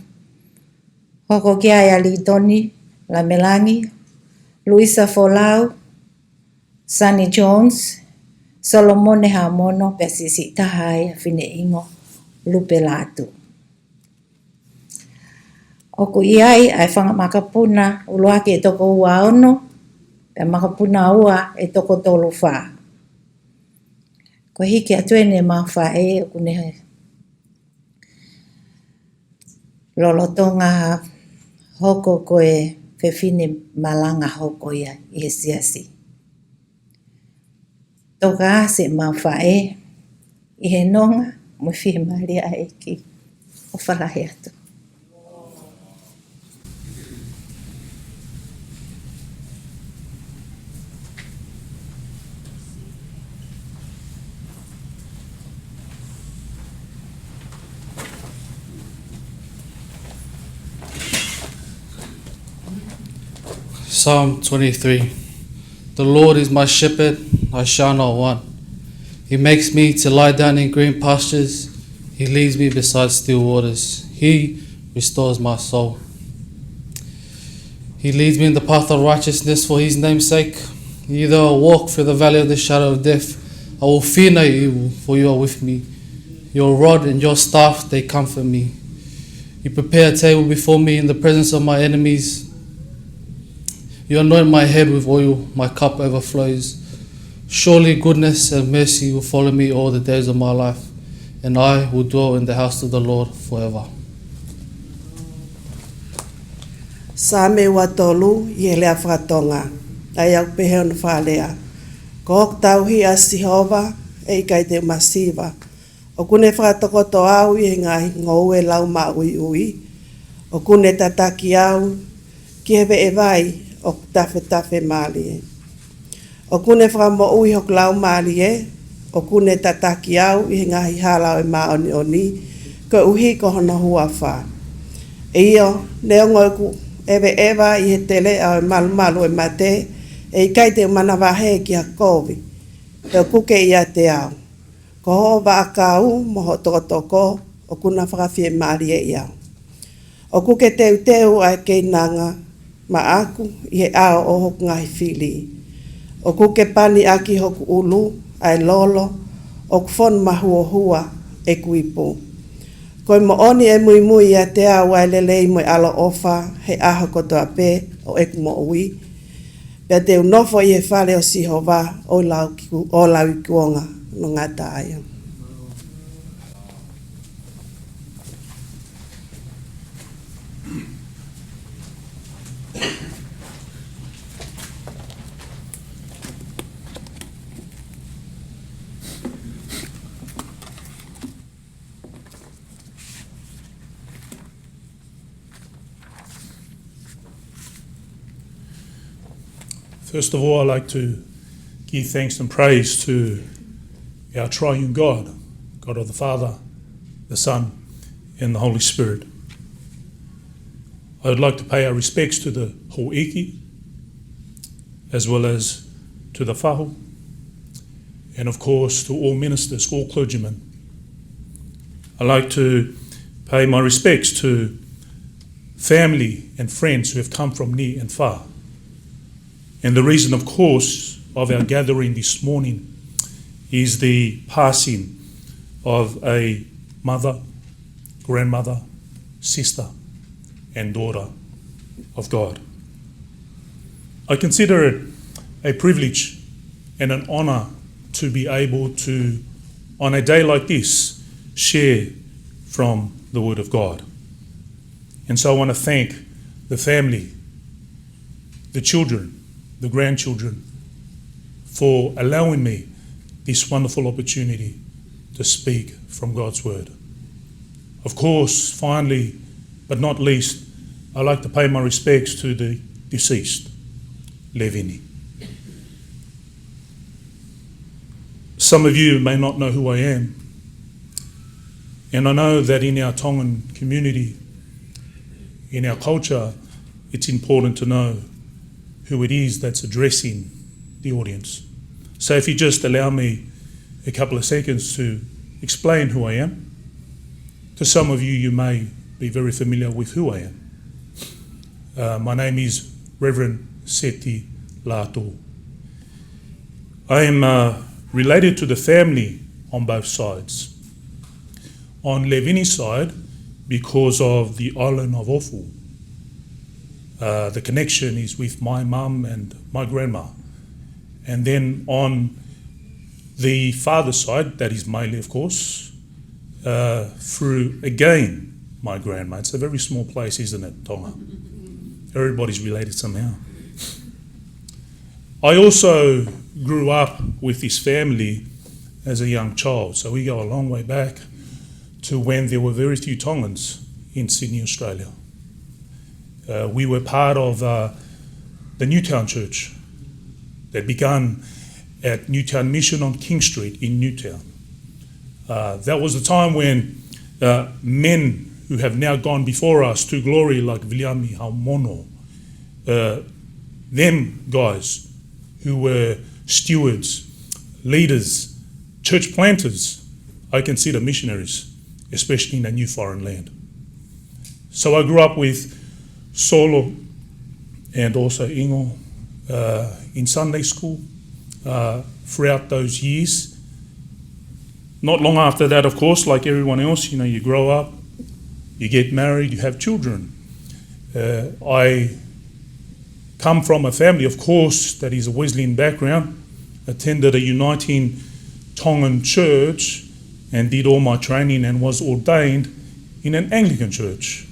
Hoko kia e a Liturgy, Lamelangi, Luisa Folau, Sunny Jones, Solomone Hamono, pesisi taha e fine ingo, lupe Latu. Oku iai ai whanga makapuna uluaki e toko ua ono, pe makapuna ua e toko tolu wha. Ko hiki atuene ma wha e okune lolotonga hoko koe whewhine malanga hoko ia I he siasi. Toka ase ma wha e I he nonga mo whihe maria e ki o whalahe atu. Psalm 23. The Lord is my shepherd, I shall not want. He makes me to lie down in green pastures. He leads me beside still waters. He restores my soul. He leads me in the path of righteousness for his name's sake. Though I walk through the valley of the shadow of death, I will fear no evil, for you are with me. Your rod and your staff, they comfort me. You prepare a table before me in the presence of my enemies. You anoint my head with oil, my cup overflows. Surely goodness and mercy will follow me all the days of my life, and I will dwell in the house of the Lord forever. Same watolu yelea whatonga, ai au peheon whalea. Ko ok tauhi a Sihova, e kai te masiva. O kune whakatokoto au I ngai ngoue lau ma ui ui. O kune tataki au, ki hewe e vai, o tafe mali e. O kune whamo ui hok lau mali e, o kune tataki au I ngahi halau e maoni oni, ko uhi ko hono hua wha. E io, neo ngoiku ewe ewa I he tele au e malu e mate, e kai te manawahe ki a kovi, e kuke ia te au. Ko ho wa akau moho toko, o kuna whakawhie mali e iau. O kuke teu ai kei nanga, ma aku I he ao o hoku ngahi whili. O kuke pani aki hoku ulu, ai lolo, o kufon mahua e kuipu. Koe mo oni e mui ia te ao ai lelei mo alo ofa, he aho kotoa pe, o eku mo ui. Pea te unofo I he whale o Sihova, o lau I kuonga, no ngata aia. First of all, I'd like to give thanks and praise to our triune God, God of the Father, the Son, and the Holy Spirit. I would like to pay our respects to the ho'iki, as well as to the whahu, and of course to all ministers, all clergymen. I'd like to pay my respects to family and friends who have come from near and far. And the reason, of course, of our gathering this morning is the passing of a mother, grandmother, sister, and daughter of God. I consider it a privilege and an honour to be able to, on a day like this, share from the Word of God. And so I want to thank the family, the children, the grandchildren, for allowing me this wonderful opportunity to speak from God's Word. Of course, finally, but not least, I'd like to pay my respects to the deceased, Levini. Some of you may not know who I am, and I know that in our Tongan community, in our culture, it's important to know who it is that's addressing the audience. So if you just allow me a couple of seconds to explain who I am. To some of you, you may be very familiar with who I am. My name is Reverend Seti Latu. I am related to the family on both sides. On Levini's side, because of the island of Ofu, the connection is with my mum and my grandma. And then on the father's side, that is Maile, of course, through again my grandma. It's a very small place, isn't it, Tonga? Everybody's related somehow. I also grew up with this family as a young child, so we go a long way back to when there were very few Tongans in Sydney, Australia. We were part of the Newtown Church that began at Newtown Mission on King Street in Newtown. That was the time when men who have now gone before us to glory, like Viliami Haumono, them guys who were stewards, leaders, church planters, I consider missionaries, especially in a new foreign land. So I grew up with Solo and also Ingo in Sunday school throughout those years. Not long after that, of course, like everyone else, you grow up, you get married, you have children. I come from a family, of course, that is a Wesleyan background, attended a Uniting Tongan church and did all my training and was ordained in an Anglican church.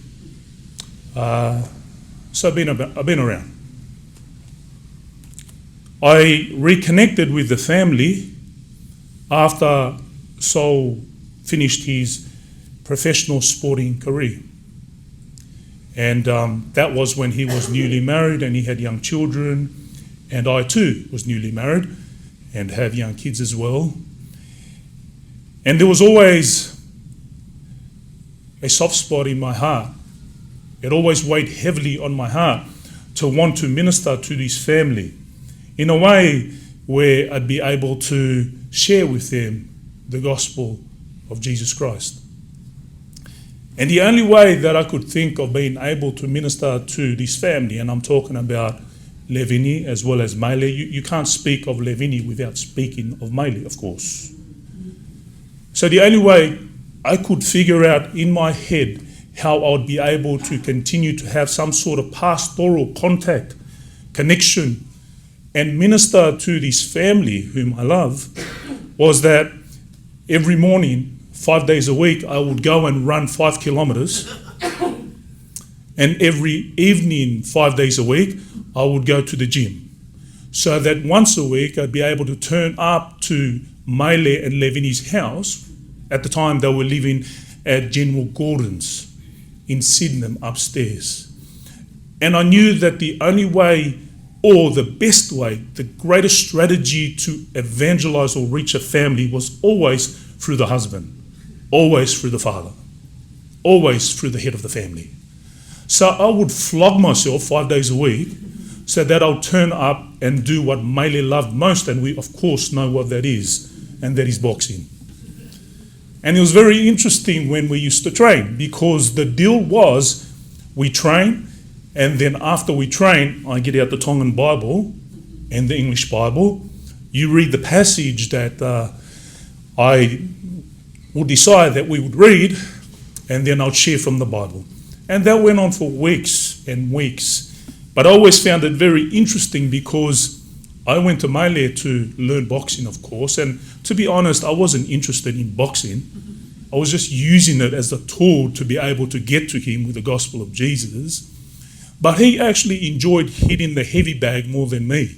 So I've been around. I reconnected with the family after Sol finished his professional sporting career. And that was when he was newly married and he had young children, and I too was newly married and have young kids as well. And there was always a soft spot in my heart. It always weighed heavily on my heart to want to minister to this family in a way where I'd be able to share with them the gospel of Jesus Christ. And the only way that I could think of being able to minister to this family, and I'm talking about Levini as well as Maile, you can't speak of Levini without speaking of Maile, of course. So the only way I could figure out in my head how I would be able to continue to have some sort of pastoral contact, connection, and minister to this family whom I love was that every morning, 5 days a week, I would go and run 5 kilometers. And every evening, 5 days a week, I would go to the gym. So that once a week, I'd be able to turn up to Maile and Levini's house. At the time, they were living at General Gordon's in Sydenham upstairs. And I knew that the only way or the best way, the greatest strategy to evangelize or reach a family was always through the husband, always through the father, always through the head of the family. So I would flog myself 5 days a week so that I'll turn up and do what Maile loved most, and we of course know what that is, and that is boxing. And it was very interesting when we used to train, because the deal was we train, and then after we train, I get out the Tongan Bible and the English Bible. You read the passage that I would decide that we would read, and then I'll share from the Bible. And that went on for weeks and weeks. But I always found it very interesting because I went to Maile to learn boxing, of course, and to be honest, I wasn't interested in boxing. I was just using it as a tool to be able to get to him with the gospel of Jesus. But he actually enjoyed hitting the heavy bag more than me.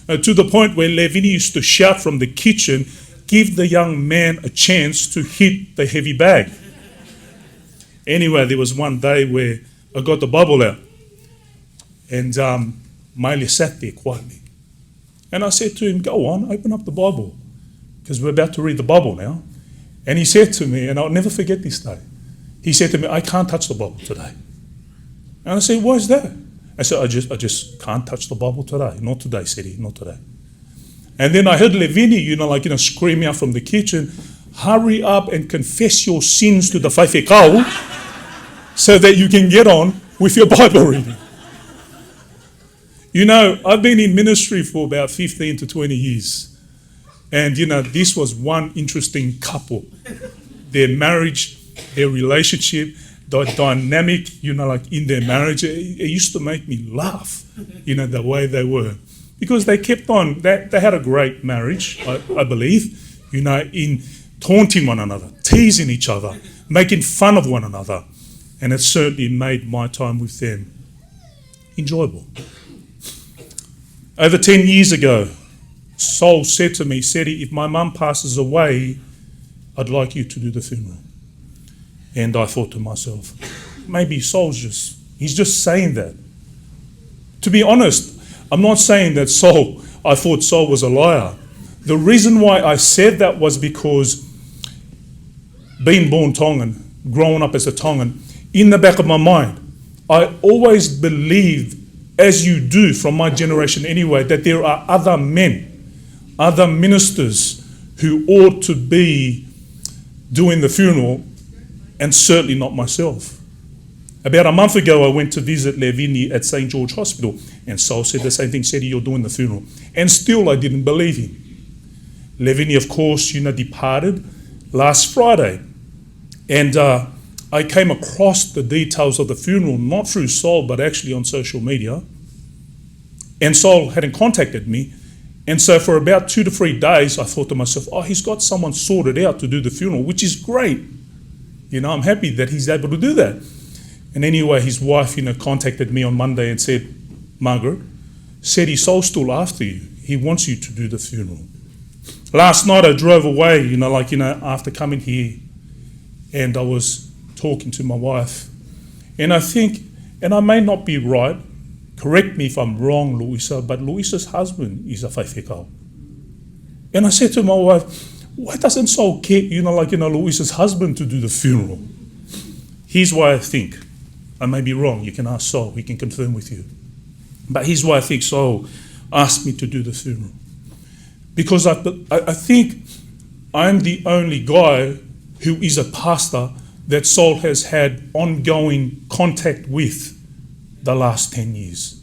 To the point where Levini used to shout from the kitchen, "Give the young man a chance to hit the heavy bag." Anyway, there was one day where I got the Bible out, and Maile sat there quietly. And I said to him, "Go on, open up the Bible, because we're about to read the Bible now." And he said to me, and I'll never forget this day, he said to me, "I can't touch the Bible today." And I said, "Why is that?" I said, I just can't touch the Bible today. "Not today," said he, "not today." And then I heard Levini, screaming out from the kitchen, "Hurry up and confess your sins to the whaiwhekau so that you can get on with your Bible reading." I've been in ministry for about 15 to 20 years. And, this was one interesting couple. Their marriage, their relationship, the dynamic, in their marriage, it used to make me laugh, the way they were. Because they kept on, they had a great marriage, I believe, in taunting one another, teasing each other, making fun of one another. And it certainly made my time with them enjoyable. Over 10 years ago, Sol said to me, "Seti, if my mum passes away, I'd like you to do the funeral." And I thought to myself, maybe he's just saying that. To be honest, I'm not saying that I thought Sol was a liar. The reason why I said that was because being born Tongan, growing up as a Tongan, in the back of my mind, I always believed, as you do from my generation anyway, that there are other men, other ministers who ought to be doing the funeral, and certainly not myself. About a month ago, I went to visit Levini at St. George Hospital, and Sol said the same thing, said, "You're doing the funeral." And still I didn't believe him. Levini, of course, departed last Friday. And I came across the details of the funeral, not through Sol, but actually on social media. And Sol hadn't contacted me. And so for about 2 to 3 days, I thought to myself, he's got someone sorted out to do the funeral, which is great. I'm happy that he's able to do that. And anyway, his wife, contacted me on Monday and said, "Margaret, said Sol's still after you. He wants you to do the funeral." Last night I drove away, after coming here, and I was talking to my wife. And I think, and I may not be right, correct me if I'm wrong, Luisa, but Luisa's husband is a whaiwhekau. And I said to my wife, "Why doesn't Sol get, Luisa's husband to do the funeral?" Here's why I think. I may be wrong. You can ask Sol. He can confirm with you. But here's why I think Sol asked me to do the funeral. Because I think I'm the only guy who is a pastor that Sol has had ongoing contact with the last 10 years.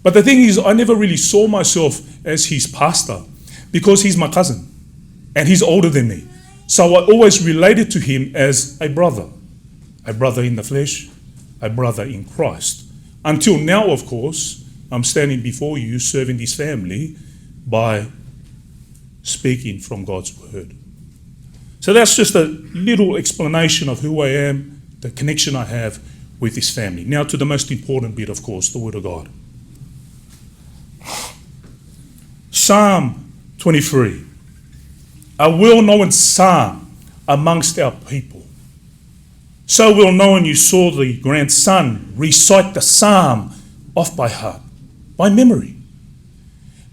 But the thing is, I never really saw myself as his pastor because he's my cousin and he's older than me. So I always related to him as a brother in the flesh, a brother in Christ. Until now, of course, I'm standing before you serving this family by speaking from God's word. So that's just a little explanation of who I am, the connection I have with this family. Now to the most important bit, of course, the Word of God. Psalm 23, a well-known psalm amongst our people. So well known you saw the grandson recite the psalm off by heart. by memory.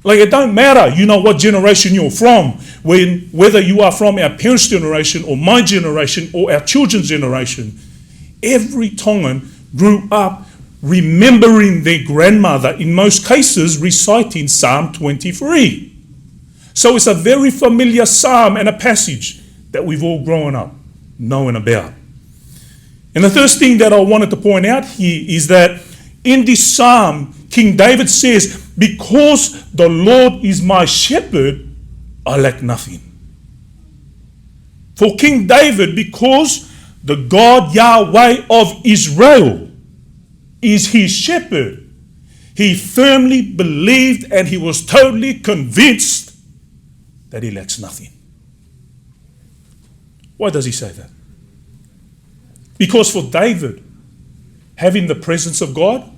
Like, it don't matter, you know, what generation you're from, whether you are from our parents' generation or my generation or our children's generation. Every Tongan grew up remembering their grandmother, in most cases reciting Psalm 23. So it's a very familiar psalm and a passage that we've all grown up knowing about. And the first thing that I wanted to point out here is that in this psalm, King David says, because the Lord is my shepherd, I lack nothing. For King David, because the God Yahweh of Israel is his shepherd, he firmly believed and he was totally convinced that he lacks nothing. Why does he say that? Because for David, having the presence of God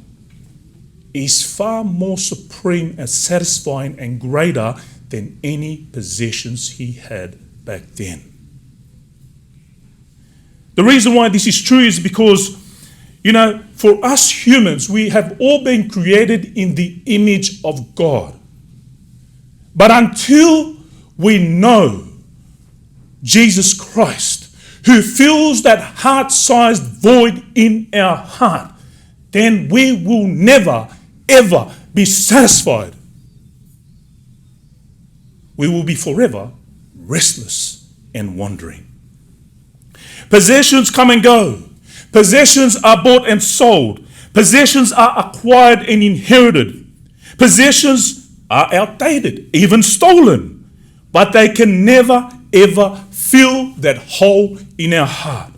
is far more supreme and satisfying and greater than any possessions he had back then. The reason why this is true is because, you know, for us humans, we have all been created in the image of God. But until we know Jesus Christ, who fills that heart-sized void in our heart, then we will never, ever be satisfied. We will be forever restless and wandering. Possessions come and go. Possessions are bought and sold. Possessions are acquired and inherited. Possessions are outdated, even stolen. But they can never, ever fill that hole in our heart.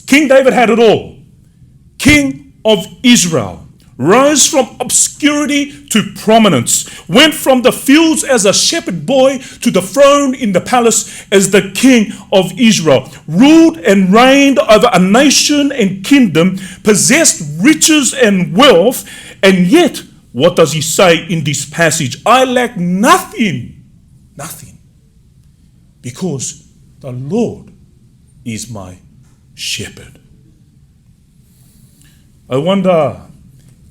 King David had it all. King of Israel, rose from obscurity to prominence, went from the fields as a shepherd boy to the throne in the palace as the king of Israel, ruled and reigned over a nation and kingdom, possessed riches and wealth, and yet, what does he say in this passage? I lack nothing, nothing, because the Lord is my shepherd. I wonder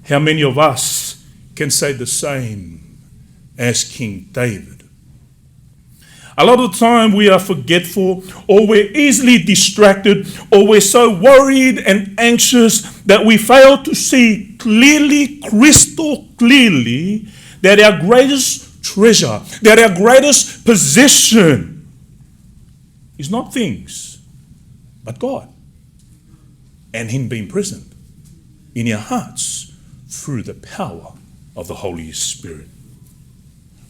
how many of us can say the same as King David. A lot of the time we are forgetful, or we're easily distracted, or we're so worried and anxious that we fail to see clearly, crystal clearly, that our greatest treasure, that our greatest possession is not things, but God and Him being present in our hearts through the power of the Holy Spirit,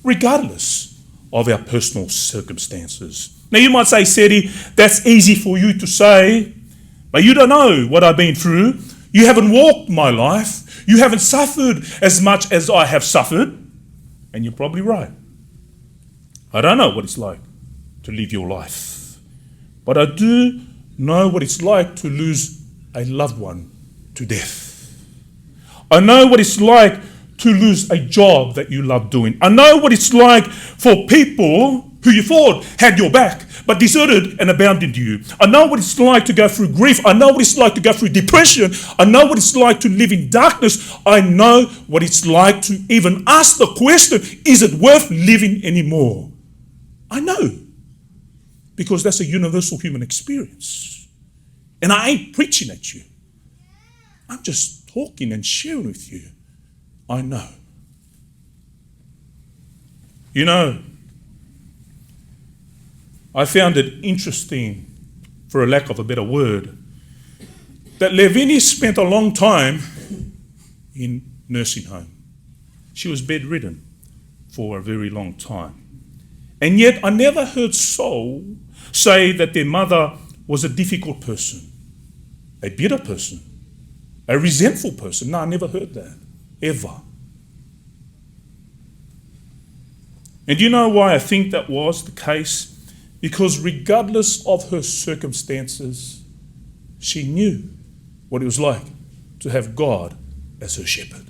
regardless of our personal circumstances. Now you might say, Seti, that's easy for you to say, but you don't know what I've been through. You haven't walked my life. You haven't suffered as much as I have suffered. And you're probably right. I don't know what it's like to live your life, but I do know what it's like to lose a loved one to death. I know what it's like to lose a job that you love doing. I know what it's like for people who you thought had your back, but deserted and abandoned you. I know what it's like to go through grief. I know what it's like to go through depression. I know what it's like to live in darkness. I know what it's like to even ask the question, is it worth living anymore? I know, because that's a universal human experience. And I ain't preaching at you. I'm just talking and sharing with you. I know. You know, I found it interesting, for a lack of a better word, that Levini spent a long time in nursing home. She was bedridden for a very long time. And yet I never heard Saul say that their mother was a difficult person, a bitter person, a resentful person. No, I never heard that, ever. And do you know why I think that was the case? Because regardless of her circumstances, she knew what it was like to have God as her shepherd.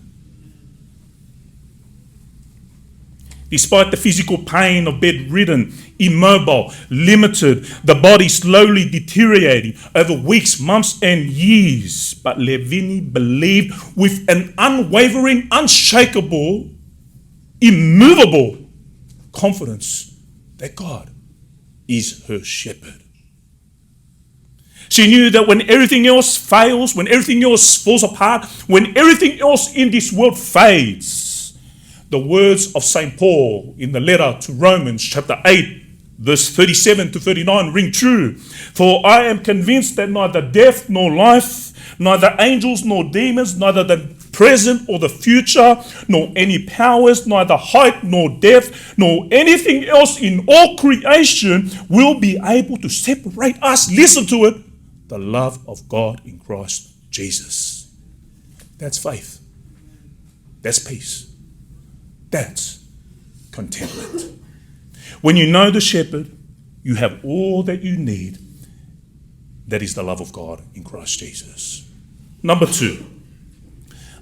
Despite the physical pain of bedridden, immobile, limited, the body slowly deteriorating over weeks, months, and years. But Levini believed with an unwavering, unshakable, immovable confidence that God is her shepherd. She knew that when everything else fails, when everything else falls apart, when everything else in this world fades, the words of St. Paul in the letter to Romans chapter 8, verse 37 to 39 ring true. For I am convinced that neither death nor life, neither angels nor demons, neither the present or the future, nor any powers, neither height nor depth, nor anything else in all creation will be able to separate us, listen to it, the love of God in Christ Jesus. That's faith. That's peace. That's contentment. When you know the shepherd, you have all that you need. That is the love of God in Christ Jesus. Number 2,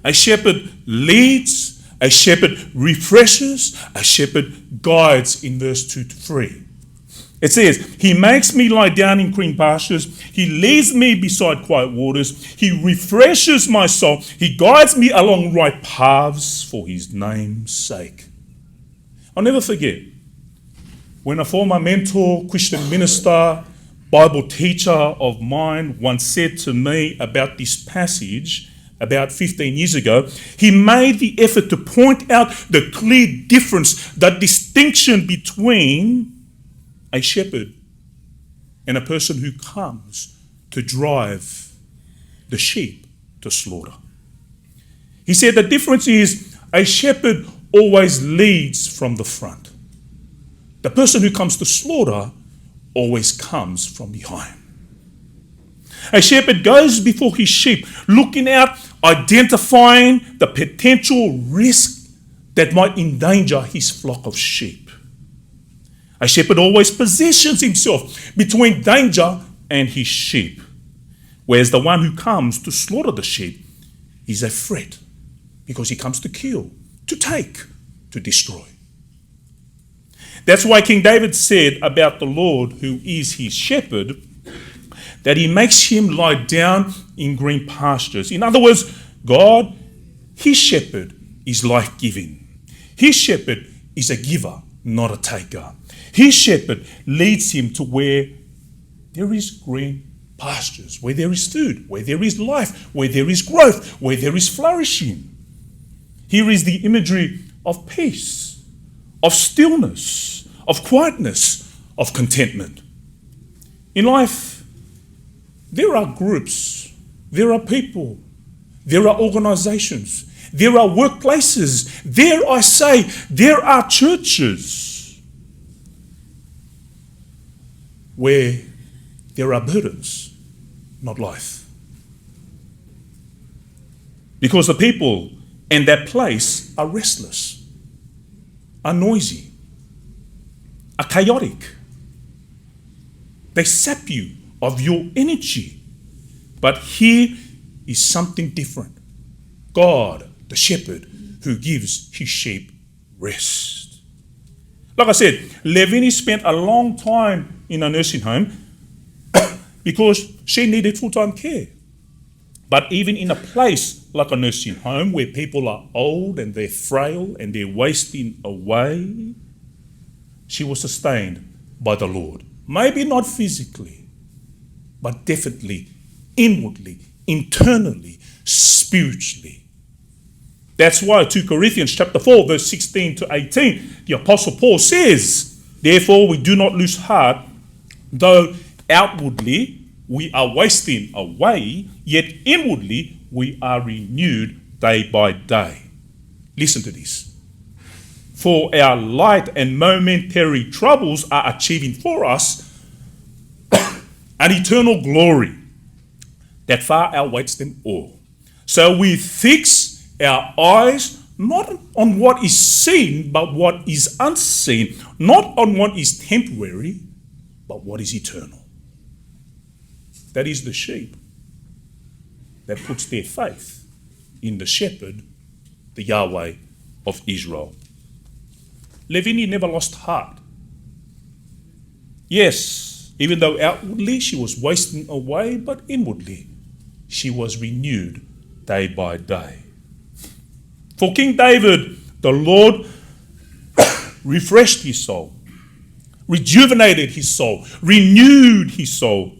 a shepherd leads, a shepherd refreshes, a shepherd guides in verse 2 to 3. It says, he makes me lie down in green pastures. He leads me beside quiet waters. He refreshes my soul. He guides me along right paths for his name's sake. I'll never forget when a former mentor, Christian minister, Bible teacher of mine once said to me about this passage about 15 years ago. He made the effort to point out the clear difference, the distinction between a shepherd and a person who comes to drive the sheep to slaughter. He said the difference is a shepherd always leads from the front. The person who comes to slaughter always comes from behind. A shepherd goes before his sheep, looking out, identifying the potential risk that might endanger his flock of sheep. A shepherd always positions himself between danger and his sheep, whereas the one who comes to slaughter the sheep is a threat because he comes to kill, to take, to destroy. That's why King David said about the Lord, who is his shepherd, that he makes him lie down in green pastures. In other words, God, his shepherd, is life-giving. His shepherd is a giver, not a taker. His shepherd leads him to where there is green pastures, where there is food, where there is life, where there is growth, where there is flourishing. Here is the imagery of peace, of stillness, of quietness, of contentment. In life, there are groups, there are people, there are organizations, there are workplaces, there are churches where there are burdens, not life. Because the people and that place are restless, are noisy, are chaotic. They sap you of your energy. But here is something different. God, the shepherd, who gives his sheep rest. Like I said, Levini spent a long time in a nursing home because she needed full-time care. But even in a place like a nursing home where people are old and they're frail and they're wasting away, she was sustained by the Lord. Maybe not physically, but definitely inwardly, internally, spiritually. That's why 2 Corinthians chapter 4, verse 16 to 18, the Apostle Paul says, therefore we do not lose heart, though outwardly we are wasting away, yet inwardly we are renewed day by day. Listen to this. For our light and momentary troubles are achieving for us an eternal glory that far outweighs them all. So we fix our eyes not on what is seen, but what is unseen, not on what is temporary, but what is eternal. That is the sheep that puts their faith in the shepherd, the Yahweh of Israel. Levini never lost heart. Yes, even though outwardly she was wasting away, but inwardly she was renewed day by day. For King David, the Lord refreshed his soul, rejuvenated his soul, renewed his soul.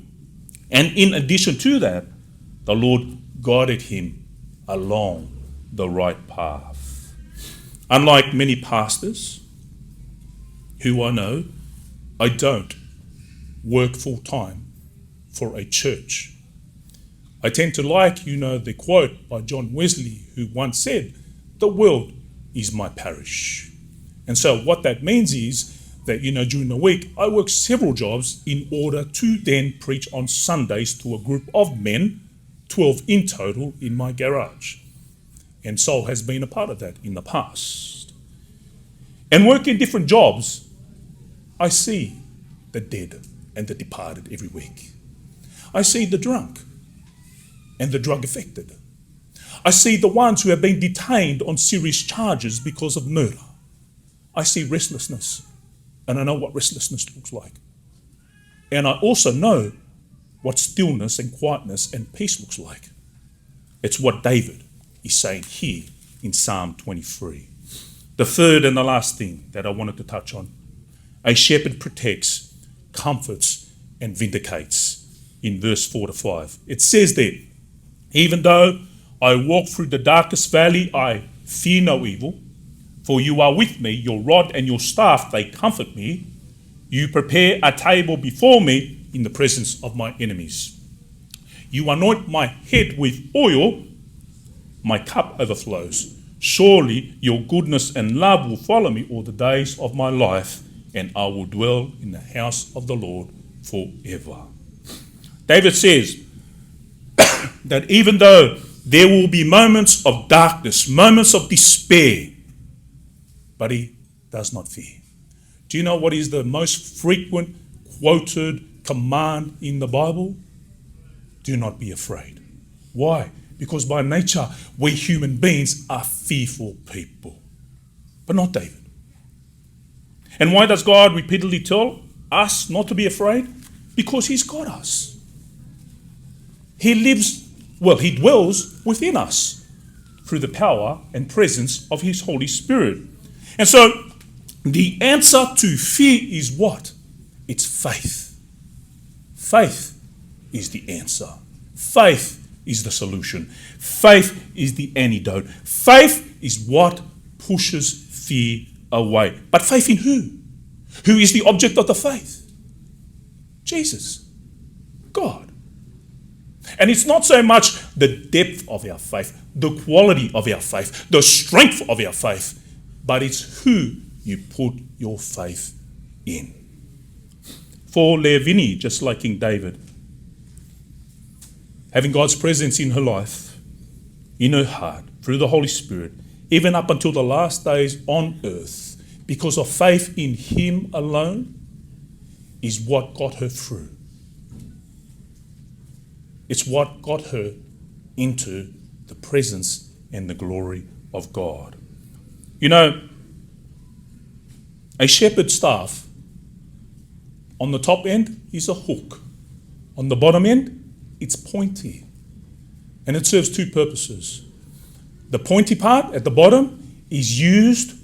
And in addition to that, the Lord guided him along the right path. Unlike many pastors who I know, I don't work full time for a church. I tend to like, the quote by John Wesley, who once said, "The world is my parish." And so what that means is that, during the week, I work several jobs in order to then preach on Sundays to a group of men, 12 in total, in my garage. And Sol has been a part of that in the past. And working different jobs, I see the dead and the departed every week. I see the drunk and the drug affected. I see the ones who have been detained on serious charges because of murder. I see restlessness, and I know what restlessness looks like. And I also know what stillness and quietness and peace looks like. It's what David is saying here in Psalm 23. The third and the last thing that I wanted to touch on: a shepherd protects, comforts, and vindicates. In verse 4 to 5, it says there, "Even though I walk through the darkest valley, I fear no evil, for you are with me, your rod and your staff, they comfort me. You prepare a table before me in the presence of my enemies. You anoint my head with oil, my cup overflows. Surely your goodness and love will follow me all the days of my life, and I will dwell in the house of the Lord forever." David says that even though there will be moments of darkness, moments of despair, but he does not fear. Do you know what is the most frequent quoted command in the Bible? Do not be afraid. Why? Because by nature, we human beings are fearful people, but not David. And why does God repeatedly tell us not to be afraid? Because he's got us. He dwells within us through the power and presence of his Holy Spirit. And so the answer to fear is what? It's faith. Faith is the answer. Faith is the solution. Faith is the antidote. Faith is what pushes fear away. But faith in who? Who is the object of the faith? Jesus, God. And it's not so much the depth of our faith, the quality of our faith, the strength of our faith, but it's who you put your faith in. For Levini, just like King David, having God's presence in her life, in her heart, through the Holy Spirit, even up until the last days on earth, because of faith in him alone, is what got her through. It's what got her into the presence and the glory of God. A shepherd's staff, on the top end is a hook. On the bottom end, it's pointy. And it serves two purposes. The pointy part at the bottom is used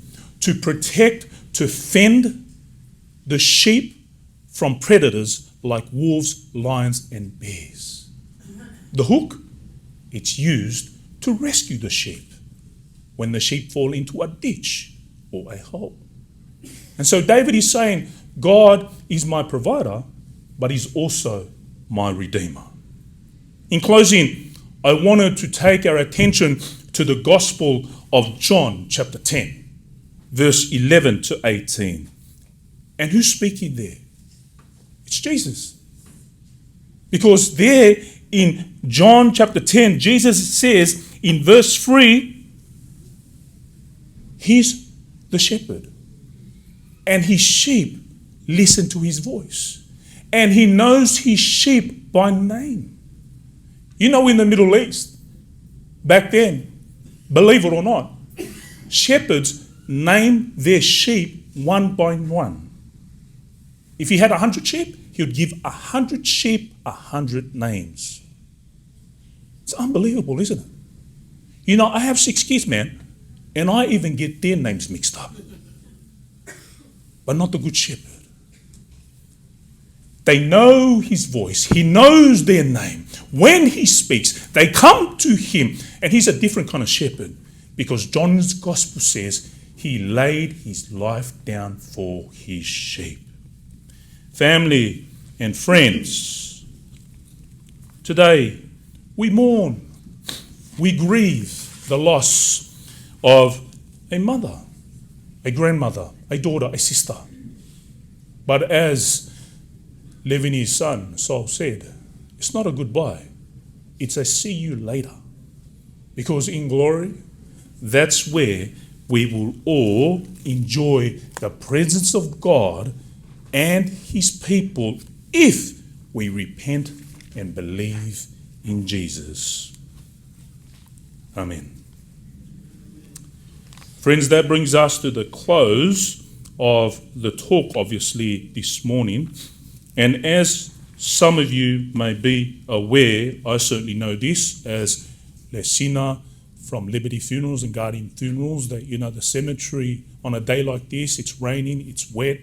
to protect, to fend the sheep from predators like wolves, lions, and bears. The hook, it's used to rescue the sheep when the sheep fall into a ditch or a hole. And so David is saying, God is my provider, but he's also my redeemer. In closing, I wanted to take our attention to the Gospel of John, chapter 10, verse 11 to 18. And who's speaking there? It's Jesus. Because there in John chapter 10, Jesus says in verse 3, he's the shepherd. And his sheep listen to his voice. And he knows his sheep by name. In the Middle East, back then, believe it or not, shepherds name their sheep one by one. If he had 100 sheep, he would give 100 sheep 100 names. It's unbelievable, isn't it? You know, I have 6 kids, man, and I even get their names mixed up. But not the Good Shepherd. They know his voice. He knows their name. When he speaks, they come to him. And he's a different kind of shepherd, because John's gospel says he laid his life down for his sheep. Family and friends, today we mourn, we grieve the loss of a mother, a grandmother, a daughter, a sister. But as Levini's son, Saul, said, it's not a goodbye, it's a see you later. Because in glory, that's where we will all enjoy the presence of God and his people if we repent and believe in Jesus. Amen. Friends, that brings us to the close of the talk, obviously, this morning. And as some of you may be aware, I certainly know this as Lesina from Liberty Funerals and Guardian Funerals, that, you know, the cemetery on a day like this, it's raining, it's wet.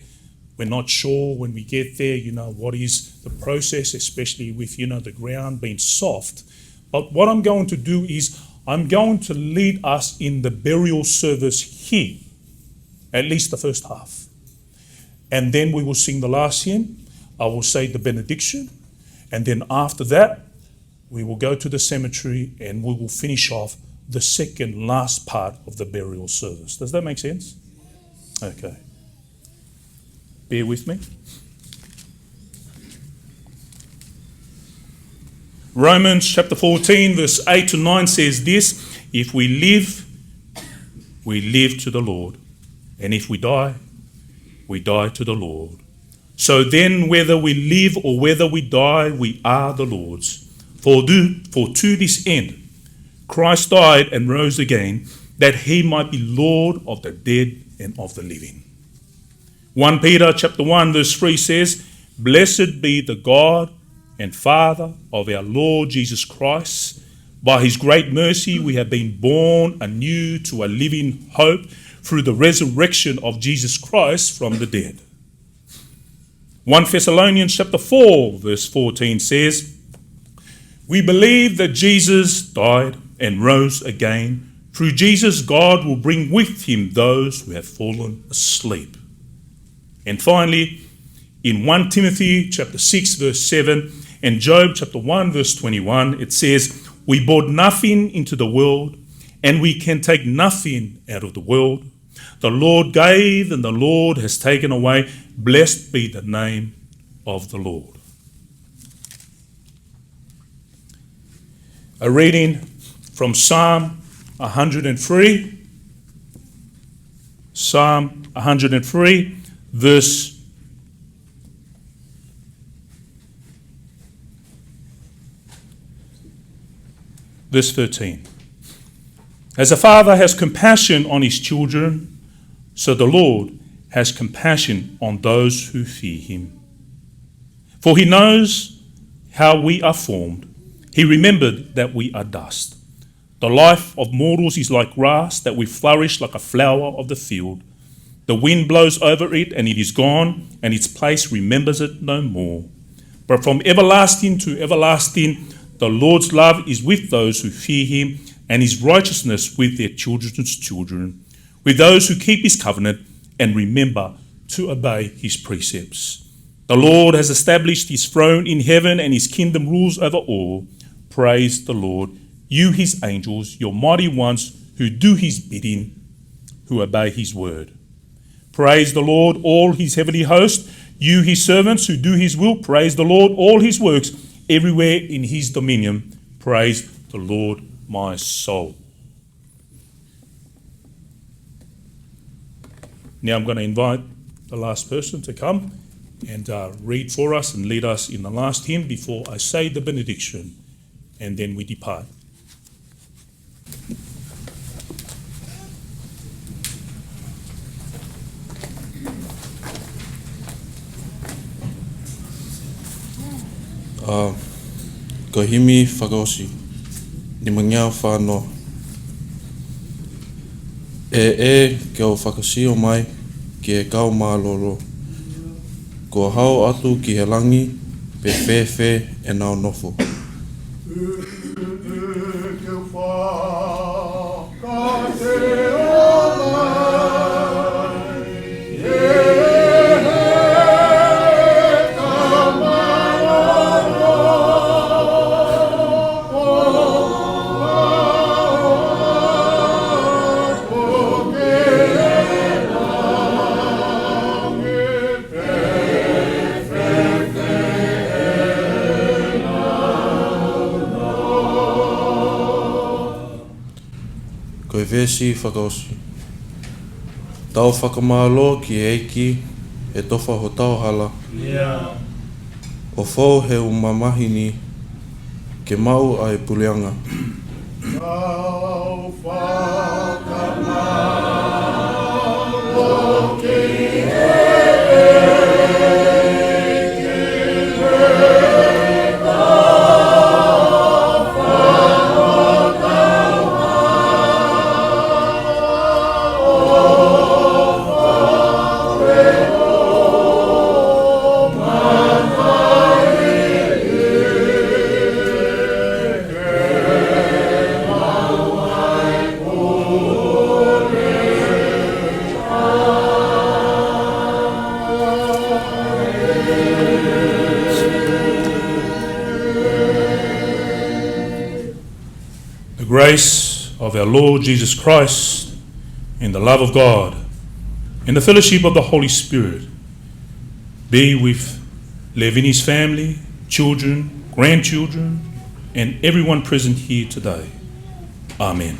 We're not sure when we get there, you know, what is the process, especially with, you know, the ground being soft. But what I'm going to do is I'm going to lead us in the burial service here, at least the first half. And then we will sing the last hymn. I will say the benediction. And then after that, we will go to the cemetery and we will finish off the second last part of the burial service. Does that make sense? Okay. Bear with me. Romans chapter 14, verse 8 to 9 says this: if we live to the Lord. And if we die to the Lord. So then, whether we live or whether we die, we are the Lord's. For to this end, Christ died and rose again, that he might be Lord of the dead and of the living. 1 Peter chapter 1 verse 3 says, blessed be the God and Father of our Lord Jesus Christ. By his great mercy we have been born anew to a living hope through the resurrection of Jesus Christ from the dead. 1 Thessalonians chapter 4 verse 14 says, we believe that Jesus died and rose again. Through Jesus, God will bring with him those who have fallen asleep. And finally, in 1 Timothy chapter 6 verse 7 and Job chapter 1 verse 21, it says, we brought nothing into the world, and we can take nothing out of the world. The Lord gave, and the Lord has taken away. Blessed be the name of the Lord. A reading from Psalm 103. Psalm 103, verse 13. As a father has compassion on his children, so the Lord has compassion on those who fear him. For he knows how we are formed. He remembered that we are dust. The life of mortals is like grass, that we flourish like a flower of the field. The wind blows over it, and it is gone, and its place remembers it no more. But from everlasting to everlasting, the Lord's love is with those who fear him, and his righteousness with their children's children, with those who keep his covenant and remember to obey his precepts. The Lord has established his throne in heaven, and his kingdom rules over all. Praise the Lord, you his angels, your mighty ones who do his bidding, who obey his word. Praise the Lord, all his heavenly host, you his servants who do his will. Praise the Lord, all his works, everywhere in his dominion. Praise the Lord, my soul. Now I'm going to invite the last person to come and read for us and lead us in the last hymn before I say the benediction, and then we depart. Ko himi whakaosi, ni mangia whānoa. Kia o whakasio mai, ki e kau mālolo. Ko hao atu ki he langi, pe whewhe e nao nofo. Koe vesi whakaosi. Tau whakamālo ki eiki e towha ho tauhala. Yeah. O whau he umamahini ke mau ai puleanga. Tau whakamālo ki The grace of our Lord Jesus Christ, and the love of God, and the fellowship of the Holy Spirit be with Levini's family, children, grandchildren, and everyone present here today. Amen.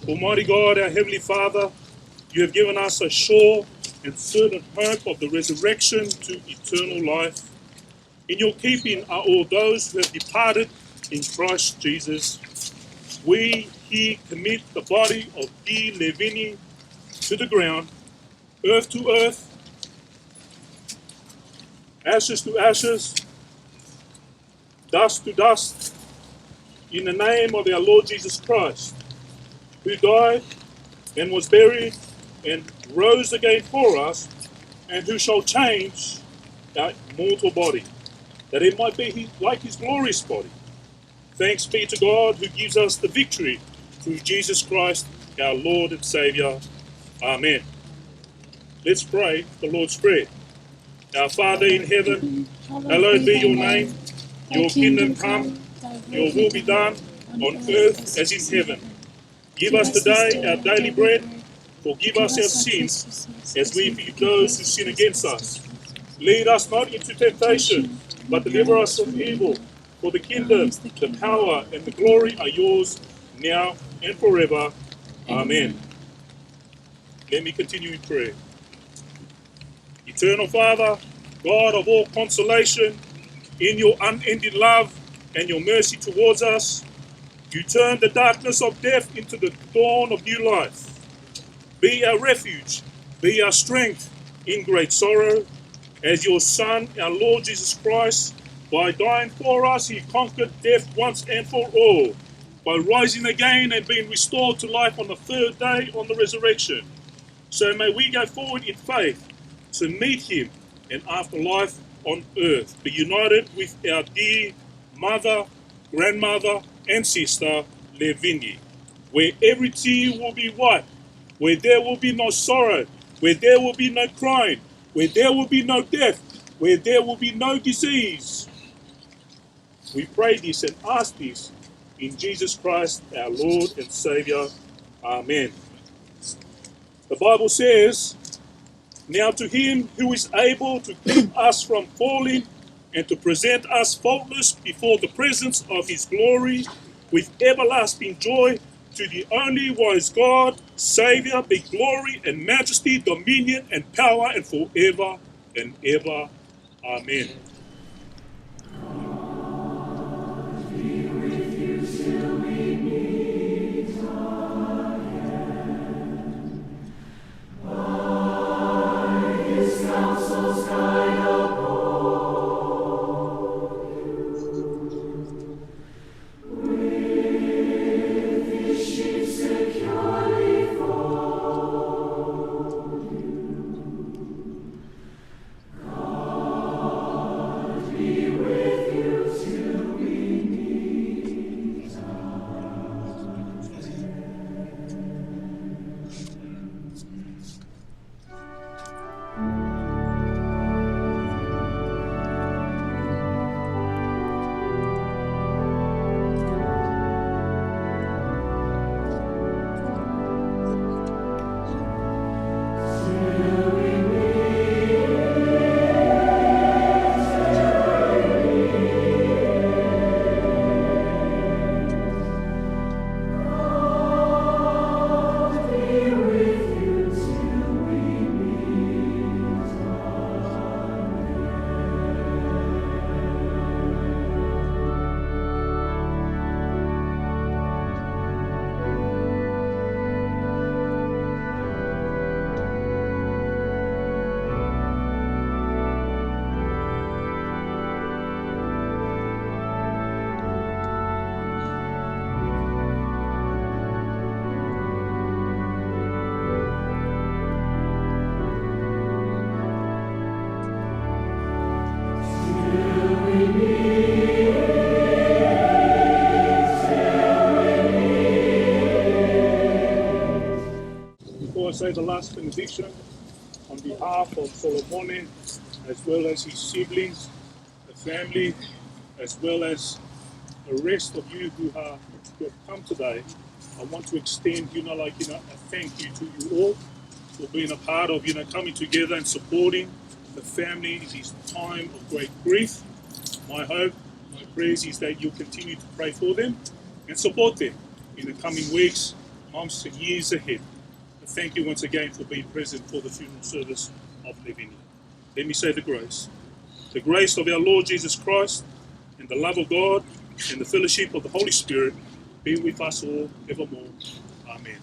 Almighty God, our Heavenly Father, you have given us a sure and certain hope of the resurrection to eternal life. In your keeping are all those who have departed in Christ Jesus. We here commit the body of dear Levini to the ground, earth to earth, ashes to ashes, dust to dust, in the name of our Lord Jesus Christ, who died and was buried and rose again for us, and who shall change our mortal body, that it might be like his glorious body. Thanks be to God who gives us the victory through Jesus Christ, our Lord and Saviour. Amen. Let's pray the Lord's Prayer. Our Father in heaven, hallowed be your name. Your kingdom come, your will be done on earth as in heaven. Give us today our daily bread. Forgive us our sins as we forgive those who sin against us. Lead us not into temptation, but deliver us from evil. For the kingdom, the power, and the glory are yours now and forever. Amen. Let me continue in prayer. Eternal Father, God of all consolation, in your unending love and your mercy towards us, you turn the darkness of death into the dawn of new life. Be our refuge, be our strength in great sorrow. As your Son, our Lord Jesus Christ, by dying for us, he conquered death once and for all, by rising again and being restored to life on the third day on the resurrection. So may we go forward in faith to meet him and after life on earth, be united with our dear mother, grandmother, and sister, Levini, where every tear will be wiped, where there will be no sorrow, where there will be no crying, where there will be no death, where there will be no disease. We pray this and ask this in Jesus Christ, our Lord and Saviour. Amen. The Bible says, now to him who is able to keep us from falling and to present us faultless before the presence of his glory with everlasting joy, to the only wise God, Saviour, be glory and majesty, dominion and power, and forever and ever. Amen. Before I say the last benediction, on behalf of Solomon, as well as his siblings, the family, as well as the rest of you who have come today, I want to extend, a thank you to you all for being a part of, coming together and supporting the family in this time of great grief. My hope, my prayers is that you'll continue to pray for them and support them in the coming weeks, months and years ahead. And thank you once again for being present for the funeral service of Levini. Let me say the grace. The grace of our Lord Jesus Christ and the love of God and the fellowship of the Holy Spirit be with us all evermore. Amen.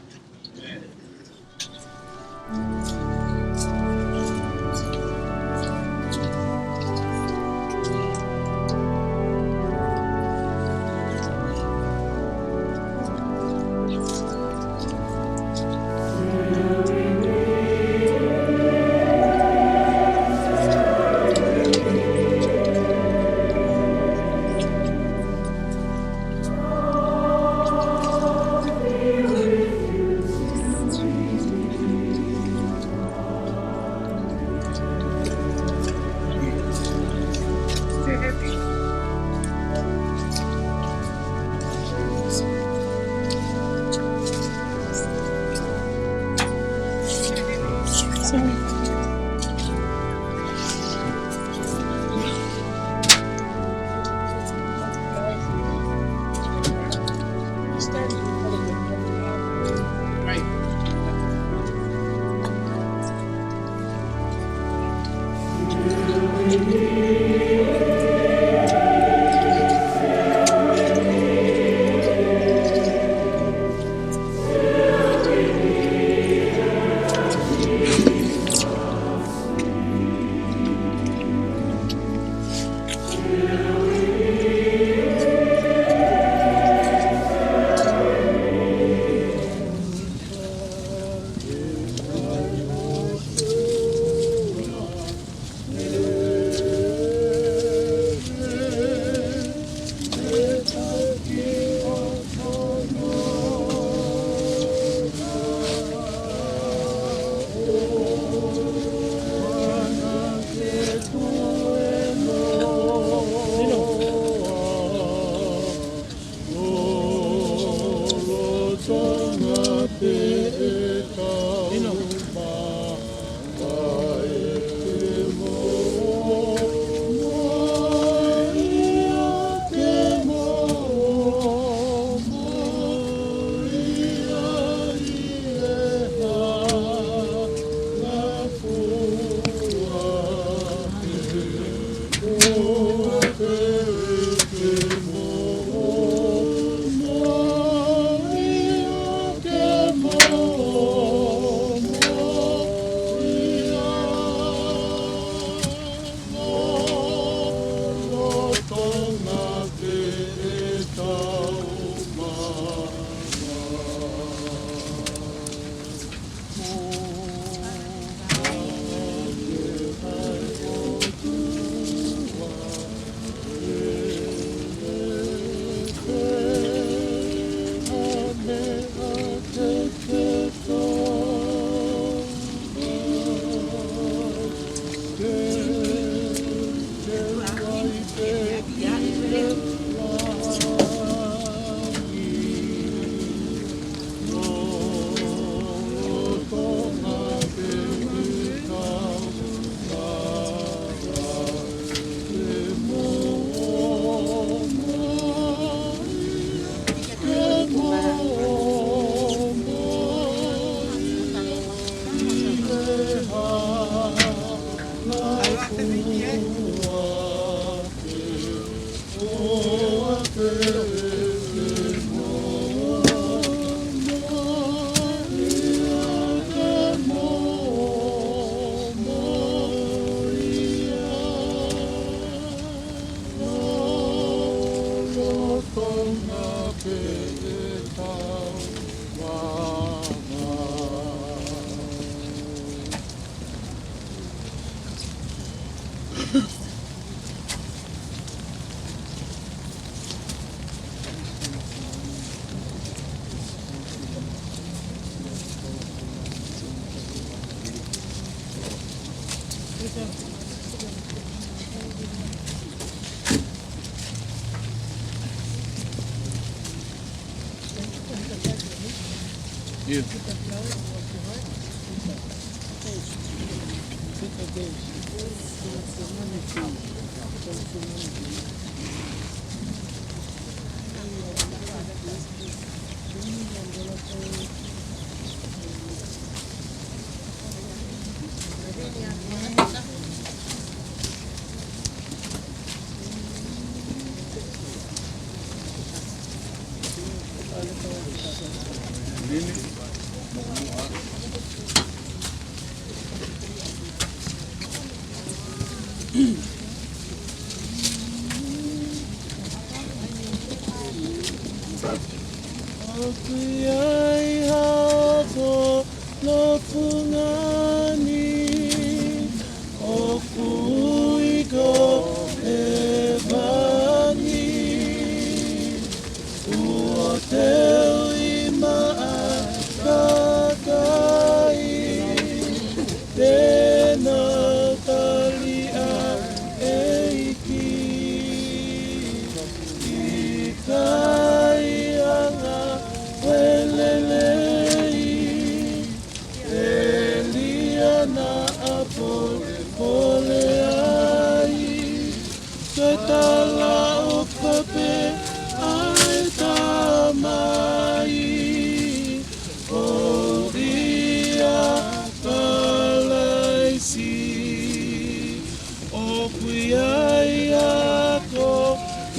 kuia ko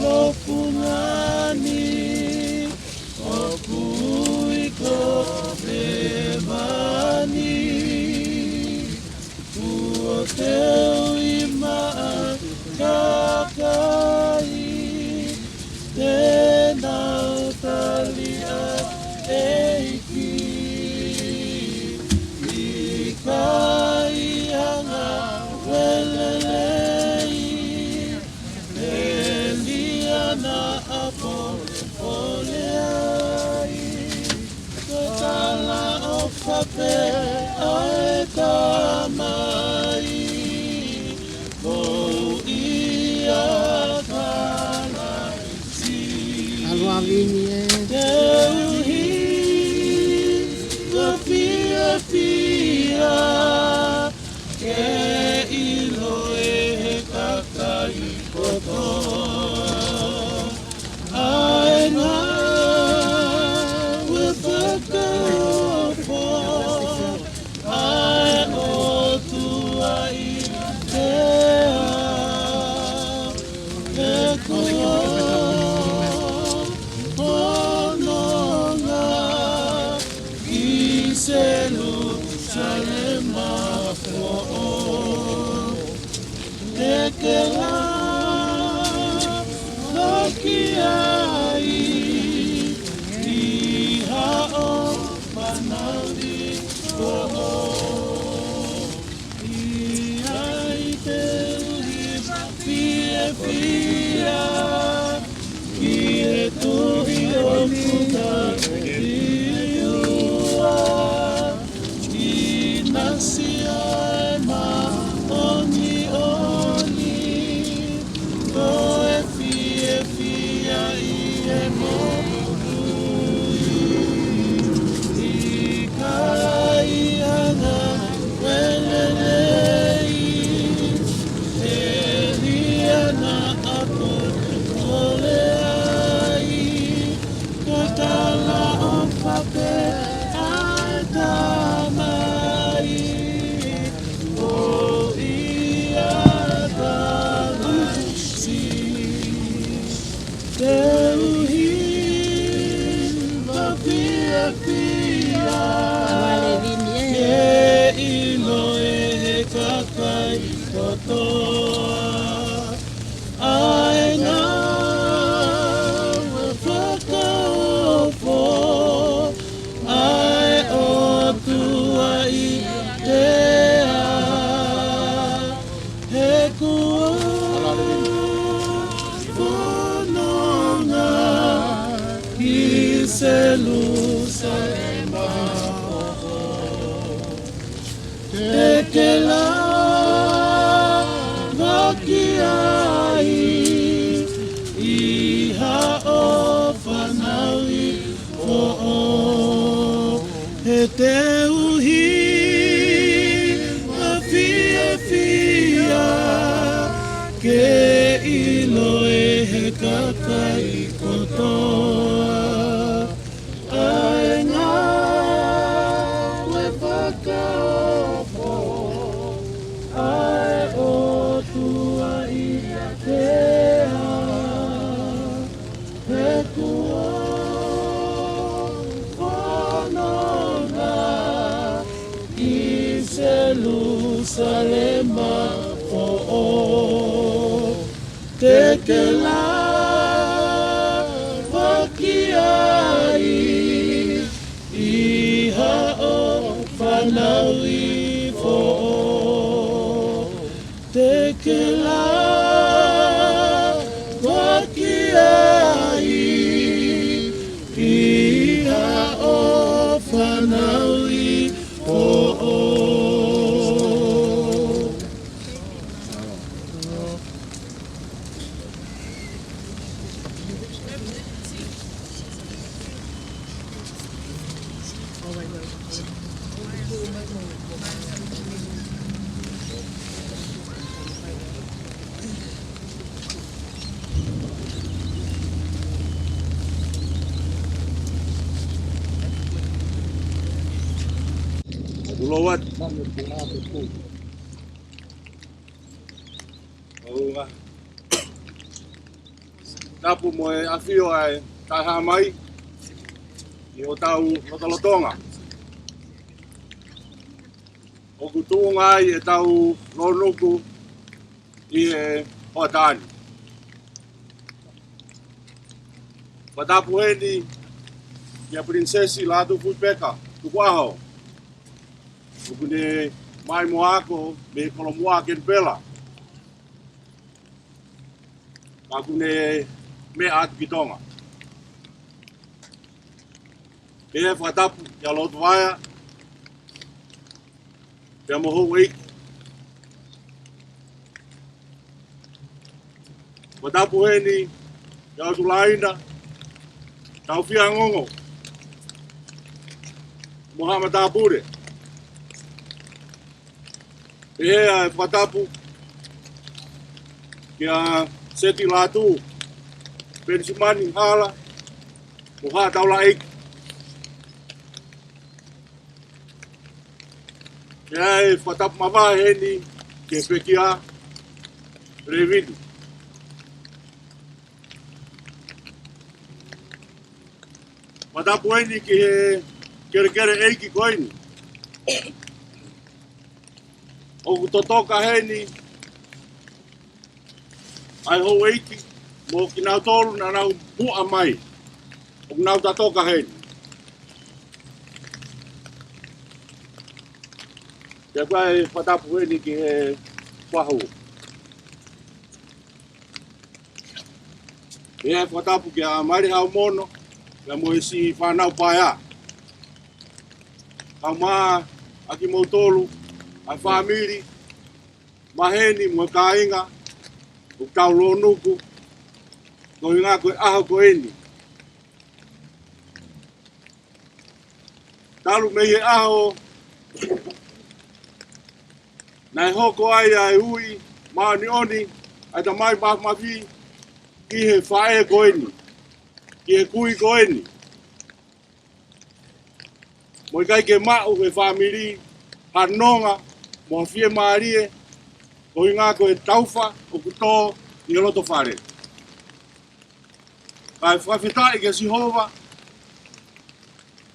lopungani o kui ko levani ua teu i maa kakai tēnā talia eiki i kai hanga welelei e liana apo ole ai ko tala o whape ae tamai ko ia kalasi Teuhi ka pia pia ke ilo e he kakai koto aina with the girl ai o tua i tea ke koto Unga. Tapu mo e awhio ai tai ha mai i o tau lotolotonga. O kutunga ai e tau lonuku i e hoatani. Patapu heni i a prinsesi Latu Fuipeka, tukuaho. Ukune Moimoi ako me kolomua kenpela. Makune me atu kitonga. Pea whatapu ia lotu waia. Pea moho eiki. Whatapu heni ia atu laina. Tau fia ngongo. Muhammad Abure. Pea whatapu kia seti Latu. Pensimani hala. Muha taula eiki. Pea e whatapu mawa heni ke pekia Levini. Whatapu heni ki he kere eiki koini. O kutotoka heni ai ho eiki mo ki nau tolu na nau bua mai. O nau tatoka heni. Kia koe whatapu heni ki he wahu. E hai whatapu ki a mairi hau mono, kia mo isi whanau paia. Kau maa aki mo tolu, ai whamiri, maheni mo kāinga, o tau lonuku, ko inga koe aho ko eni. Talu me he aho, nai hoko ai ai hui, maani oni, ai ta mai mafi, ki he whae ko eni, ki he kui ko eni. Mo kai ke mau he whamiri, hanonga, mo fie maarie, ko inga koe taufa, o kuto, i loto whare. Kai whawhetai ke Sihova,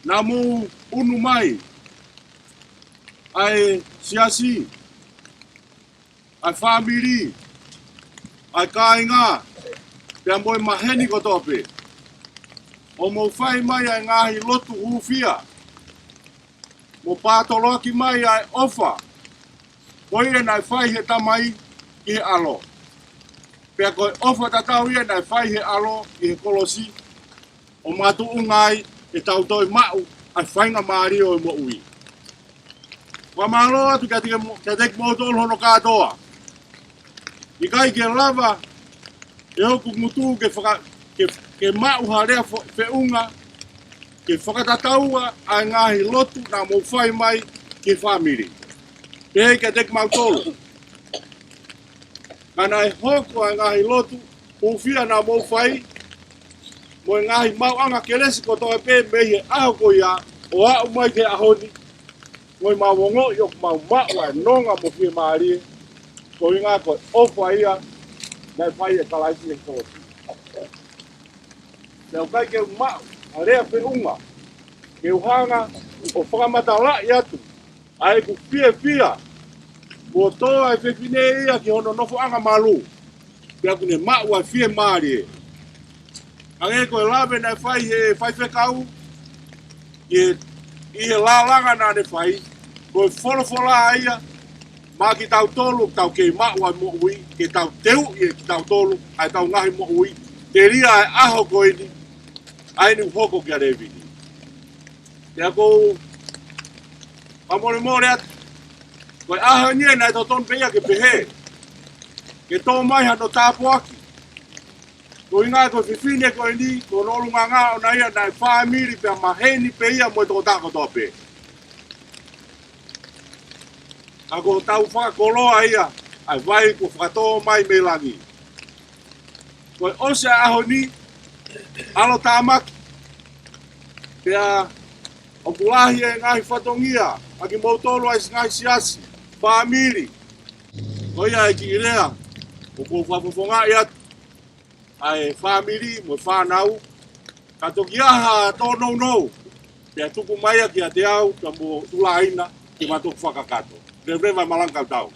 na mu unu mai, ai siasi, ai whamiri, ai kāinga, pia moe maheni ko tope. O mo whai mai ai ngahi lotu hufia, mo pātoloki mai ai ofa, ko ia nai whai he tamai i he alo. Pea koe ofa tatau ia nai whai he alo i he kolosi, o matu ungai e tau toi mau ai whainga maari o i mo ui. Wa malo atu kia teke mo tolu hono kātoa. I kai ke lava, e hoku mutu ke mau harea whiunga, ke whakatataua ai ngahi lotu na mo whai mai ke whamiri. Pehei ke teke mau tolu. Kana e hoko ai ngahi lotu, uwhia na mo whai, mo e ngahi mau anga ke lesi ko toa pe mehe aho ko ia, o au mai ke ahoni, mo i mawongo i oku mau maua e nonga mo fie maarie, ko i ngā koe ofa ia, nei whai e kalaisi e kōti. Neu kai ke mau, a rea whiunga, ke uhanga, o whakamata lai atu, ai ku fia, mo toa e whiwhine ia ki hono nofo anga malu, pia kune mau ai fie maarie. Ange koe lawe nei whai he whai whekau, i he lalanga nā ne whai, koe wholofola ia, mā ki tau tolu, tau kei mau ai mo ui, ke tau teu i ki tau tolu, ai tau ngahi mo ui, te ria ai aho koe ni, ai ni hoko kia Levini. Tea kou, pamore more atu, koe aho nie nai tau ton peia ke pehe, ke tō mai hano tāpu aki, ko inga ko whiwhine ko ni, ko nolunga ngā o na ia nai whaamiri pia maheni pe ia mo i tō tāko tōpe. Ako tau whakakoloa ia, ai vai ko whakatō mai me langi. Koe ose aho ni, alo tāmaki, pia o kulahi e ngahi whatongia, aki mautolo ai ngahi siasi, whaamiri. Ko ia e ki rea, O ko whapoponga ia ai family mo whanau. Ka toki aha tōnou nou. Pea tuku mai ki a te au ka mo tulaina ki matoku whakakato. Reverend Malangkau tau.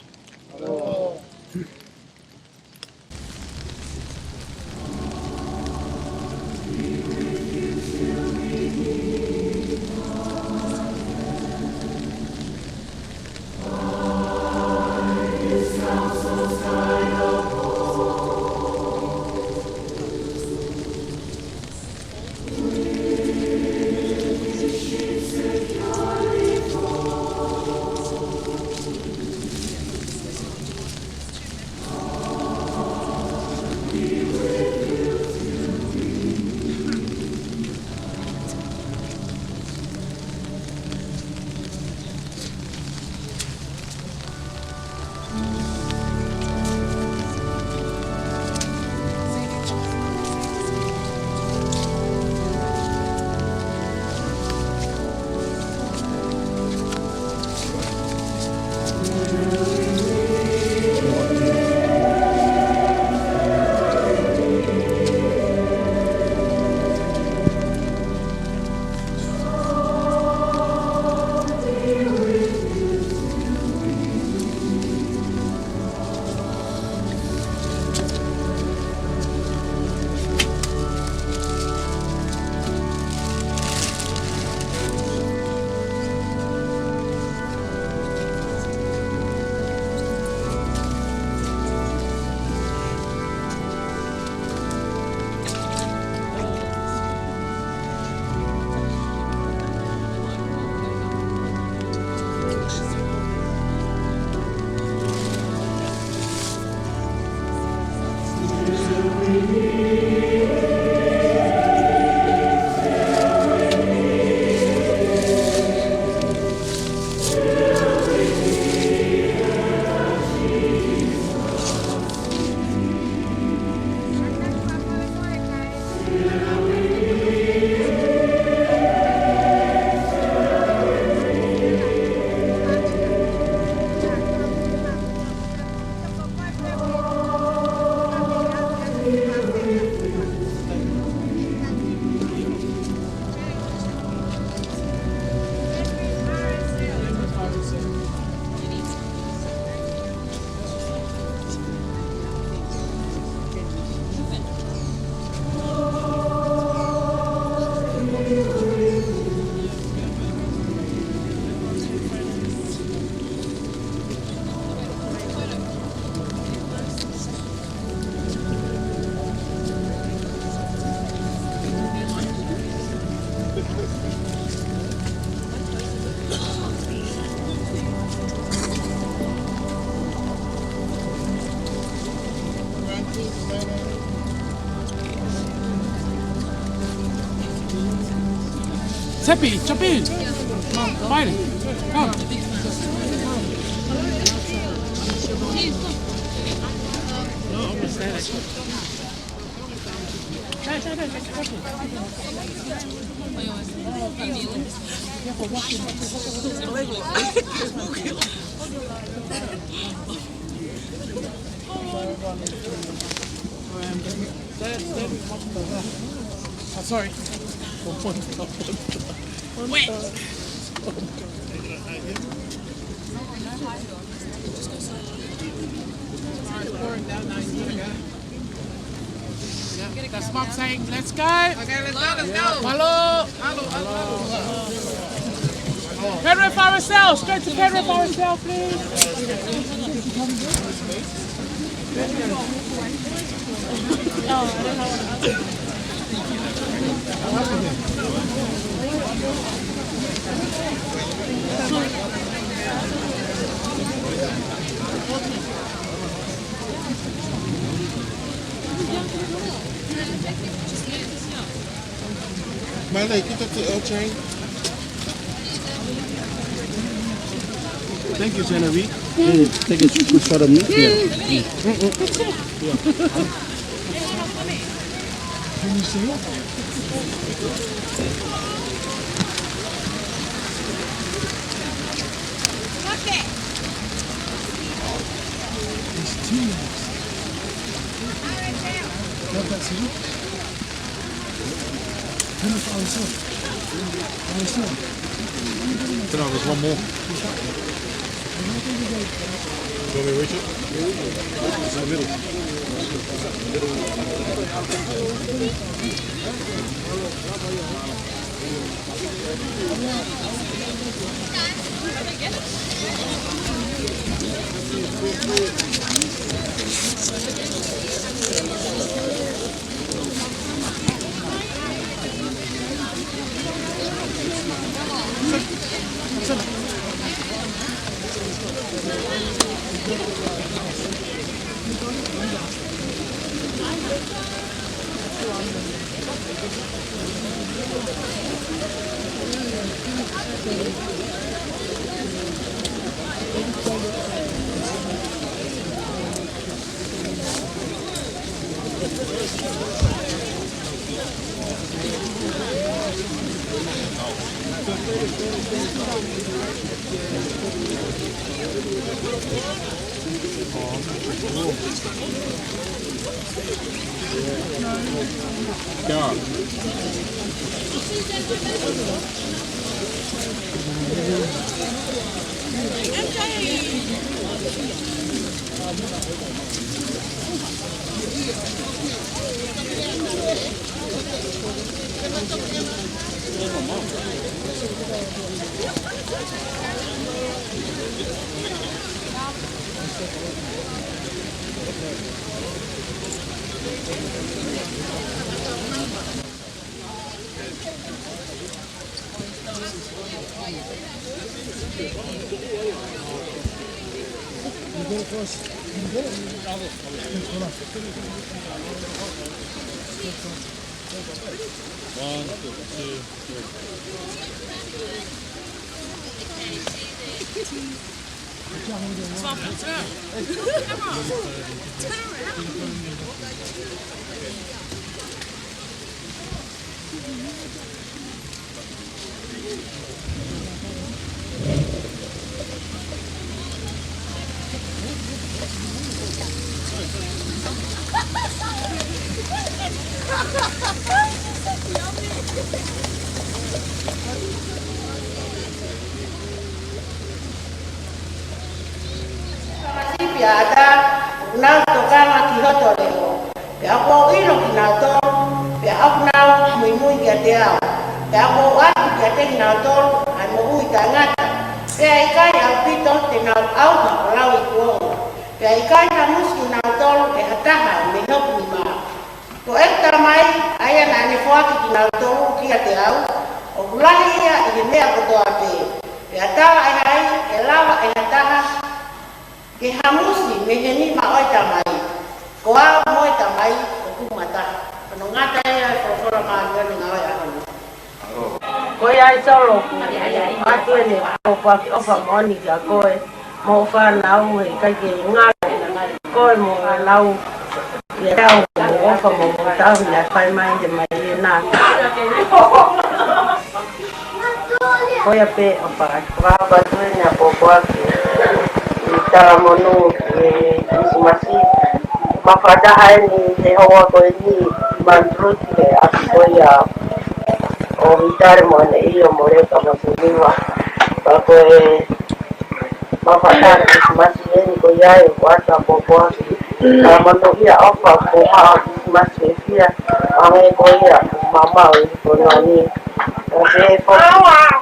Seppi, jump in. Find it. Come. No, I'm gonna stand at you. I'm sorry. Wait. The smoke saying, let's go. Okay, let's go, let's go. Hello. Pedro for ourselves. Straight to Pedro for ourselves, please. Malay, get up to chain. Thank you, Genevieve. Take a good shot of me. Can you see it? It's too nice. There's one more. Do you want me to reach it? It's in the middle. Ada nau tokanga ki hoto leo. Pea ko ilo ki nau to, pea au nau Moimoi ki te au. Pea ko atu ki te nau to, ai mo ui ta ngata. Pea ikai au pito te nau au ma kolau i kuonga. Pea ikai na muski nau tolu e hataha me hopu ni maa. Ko ekta mai, aia na ane fuaki ki nau tolu ki te au, o kulahi ia i le mea kotoa te. Pea tawa e hai, e lawa e hataha, ke hamusi me he ni ma oi tamai. Ko a moi tamai o kumata. Ano ngata ia profora ma ngano ngawai ahanu. Ko ia solo ku. Atu ene o pa ofa moni ka koe. Mo fa nau e kai ke ngalo. Koe mo nau. Ia tau mo ofa mo tau ia pai mai de mai na. Ko ia pe ofa ka ba tu ene po Tara monu masih mafadahan ni Jehovah ko ni mantrut ke ako ya o vitar mo na iyo more kama suniwa ako mafadahan masih ni ko ya e kwata popo kama no ya ofa ko ma masih ya ame ko ya mama ko no ni kasi ko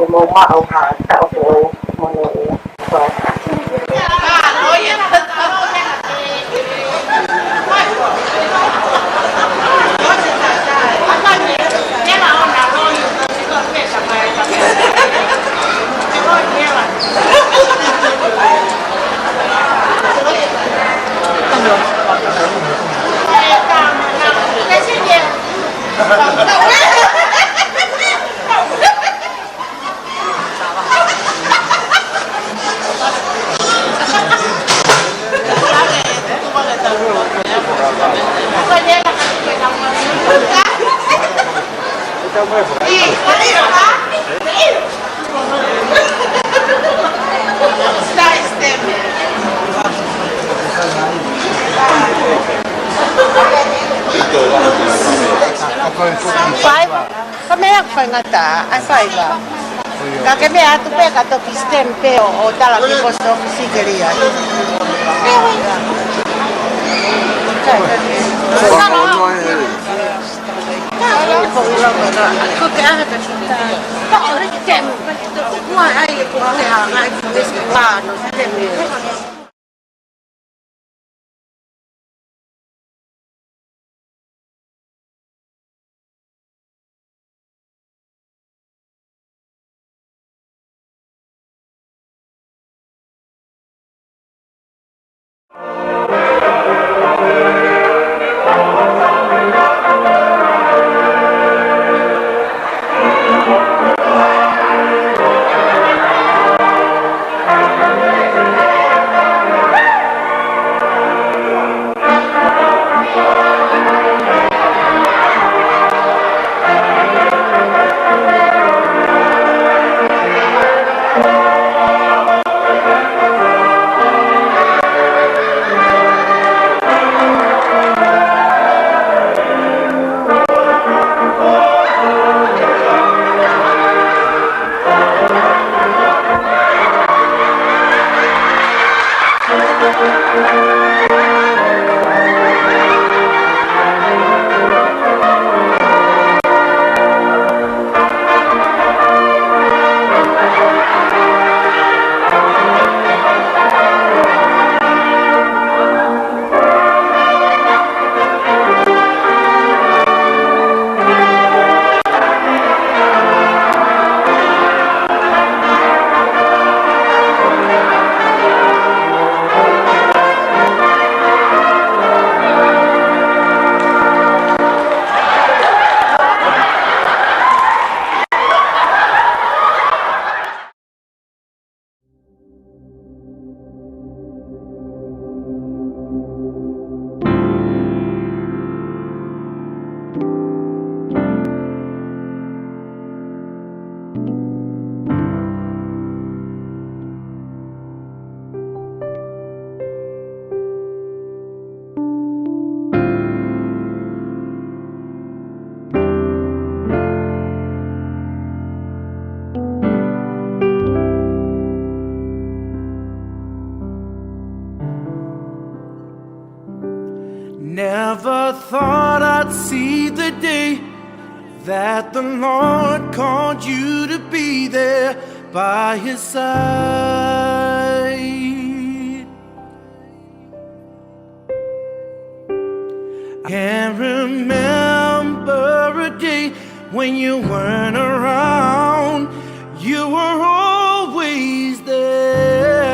mo ma o ha ta ko mo no ya Betul. Kami ako ngata, ay faiva. Kami atu pe kato Kristen pe o tala ki posto sigeria. Never thought I'd see the day that the Lord called you to be there by His side. I can't remember a day when you weren't around. You were always there.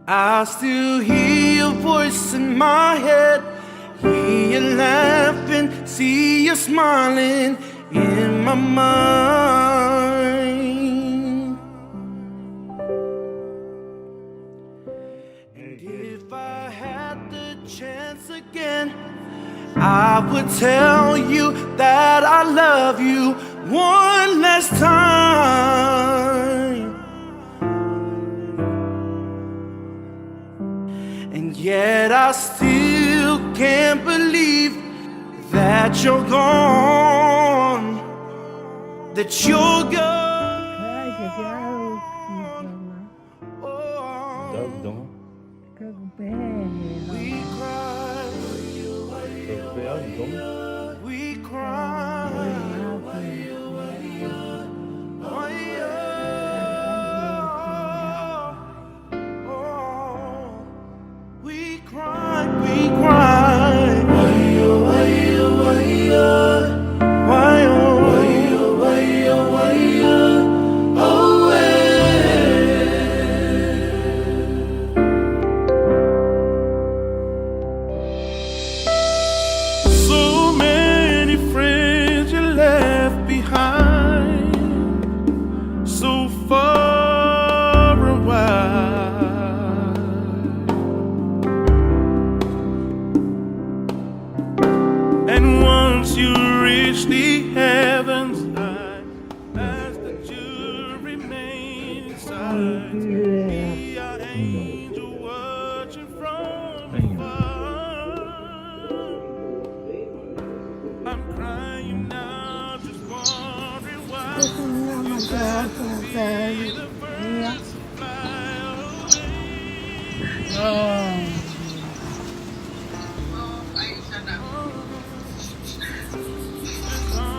I still hear your voice in my head, hear you laughing, see you smiling in my mind. And if I had the chance again, I would tell you that I love you one last time. And yet I still can't believe that you're gone, that you're gone. We cry, we cry. We cry, we cry. So many friends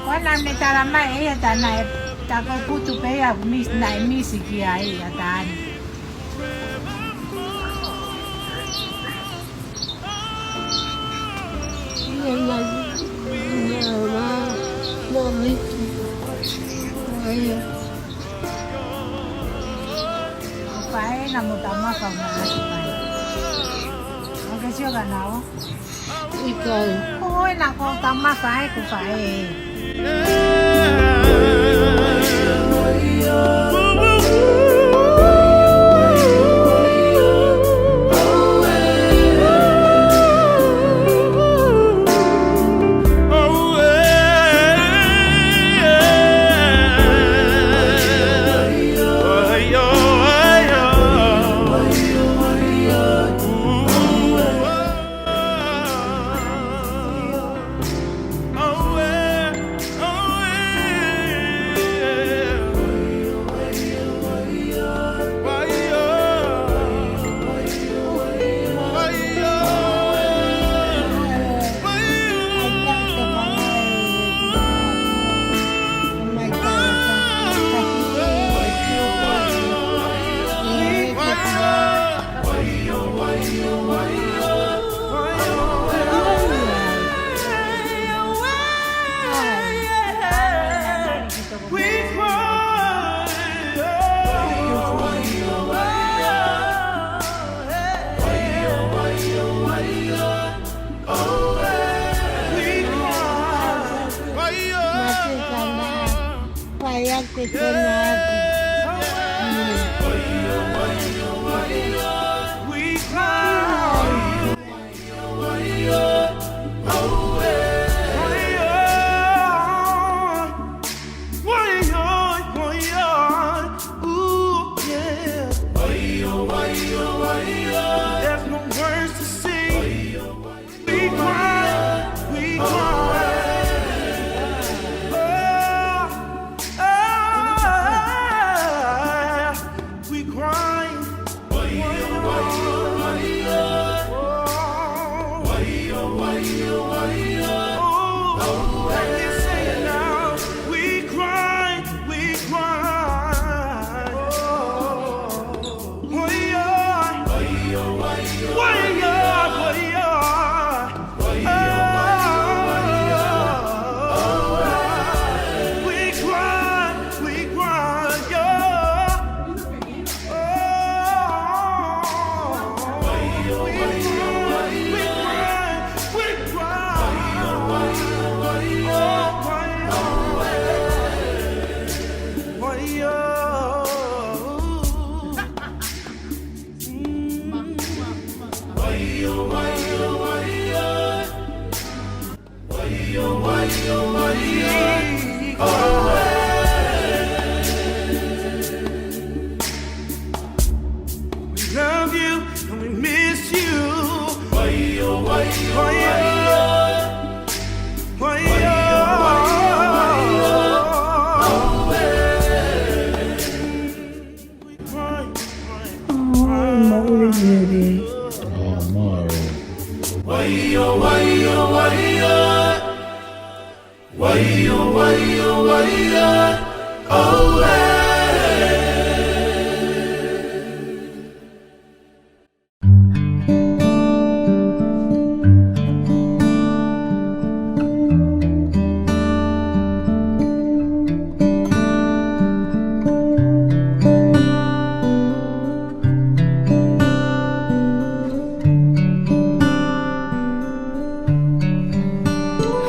Wannan ne tara mai ya ta na ta ko putu pe ya mis na misiki ai ya ta. Phải là một tấm mà còn là ok chưa bạn nào đi cười ôi là con tấm mà phải cũng phải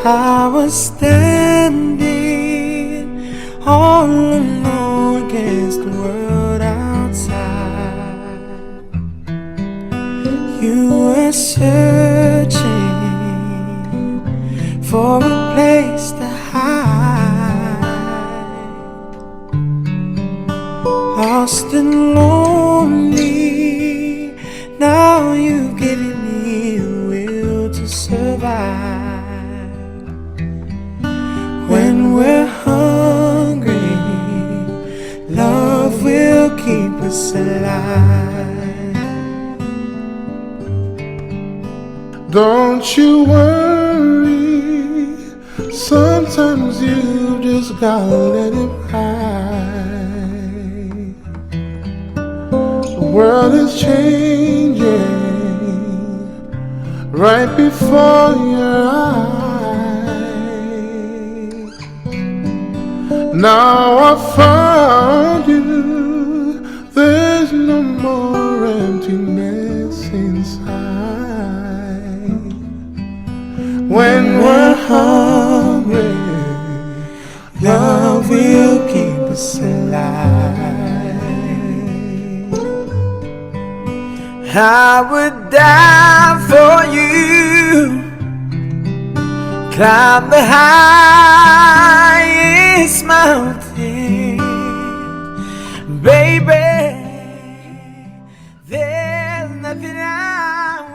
I was standing all alone against the world outside. You were searching for a place to hide. Lost and lonely, now you've given me the will to survive. When we're hungry, love will keep us alive. Don't you worry, sometimes you just gotta let it ride. The world is changing right before your eyes. Now I found you, there's no more emptiness inside. When we're hungry, love will keep us alive. I would die for you, climb the highest mountain, baby. There's nothing I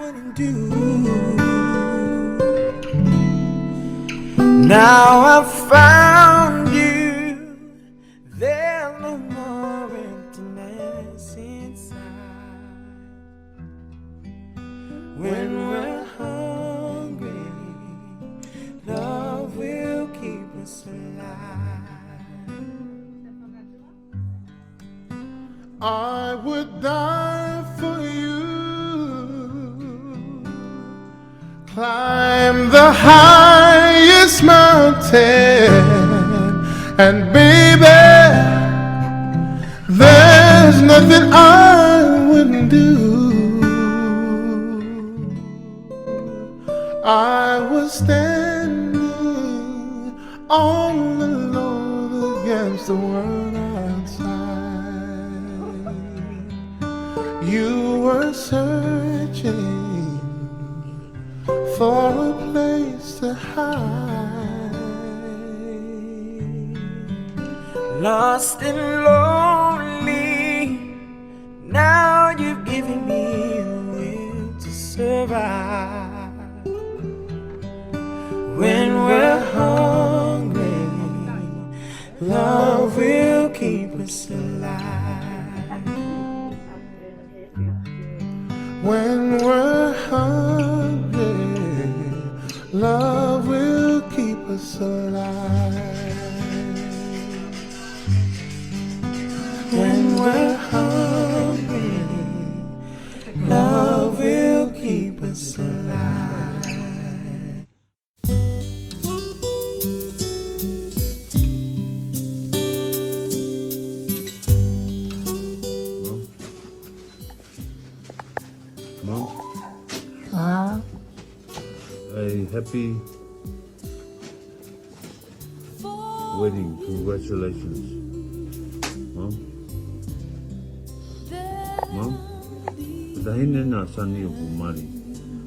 wouldn't do. Now I've found you, there's no more emptiness inside. When we're hungry, love will keep us alive. I would die for you, climb the highest mountain, and baby, there's nothing I wouldn't do. I was standing all alone against the world outside. You were searching for a place to hide. Lost and lonely, now you've given me a will to survive. When we're hungry, love will keep us alive. When we're hungry, love will keep us alive. When we're hungry, love will keep us alive. A happy wedding. Congratulations, Mom. Mom, the hine na sani o kumari.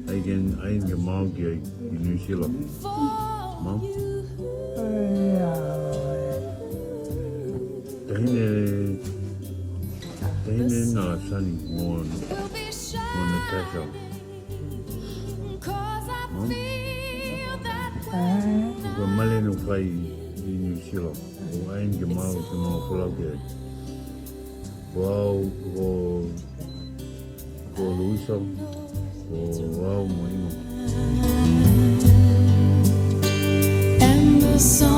Again, I am your mom in New Zealand. Mom. The hine na sani on Natasha. Ko male no kai I New Zealand. O ai nge mau te mau polake. Wow, ko Luisa, ko wow Moimoi. And the song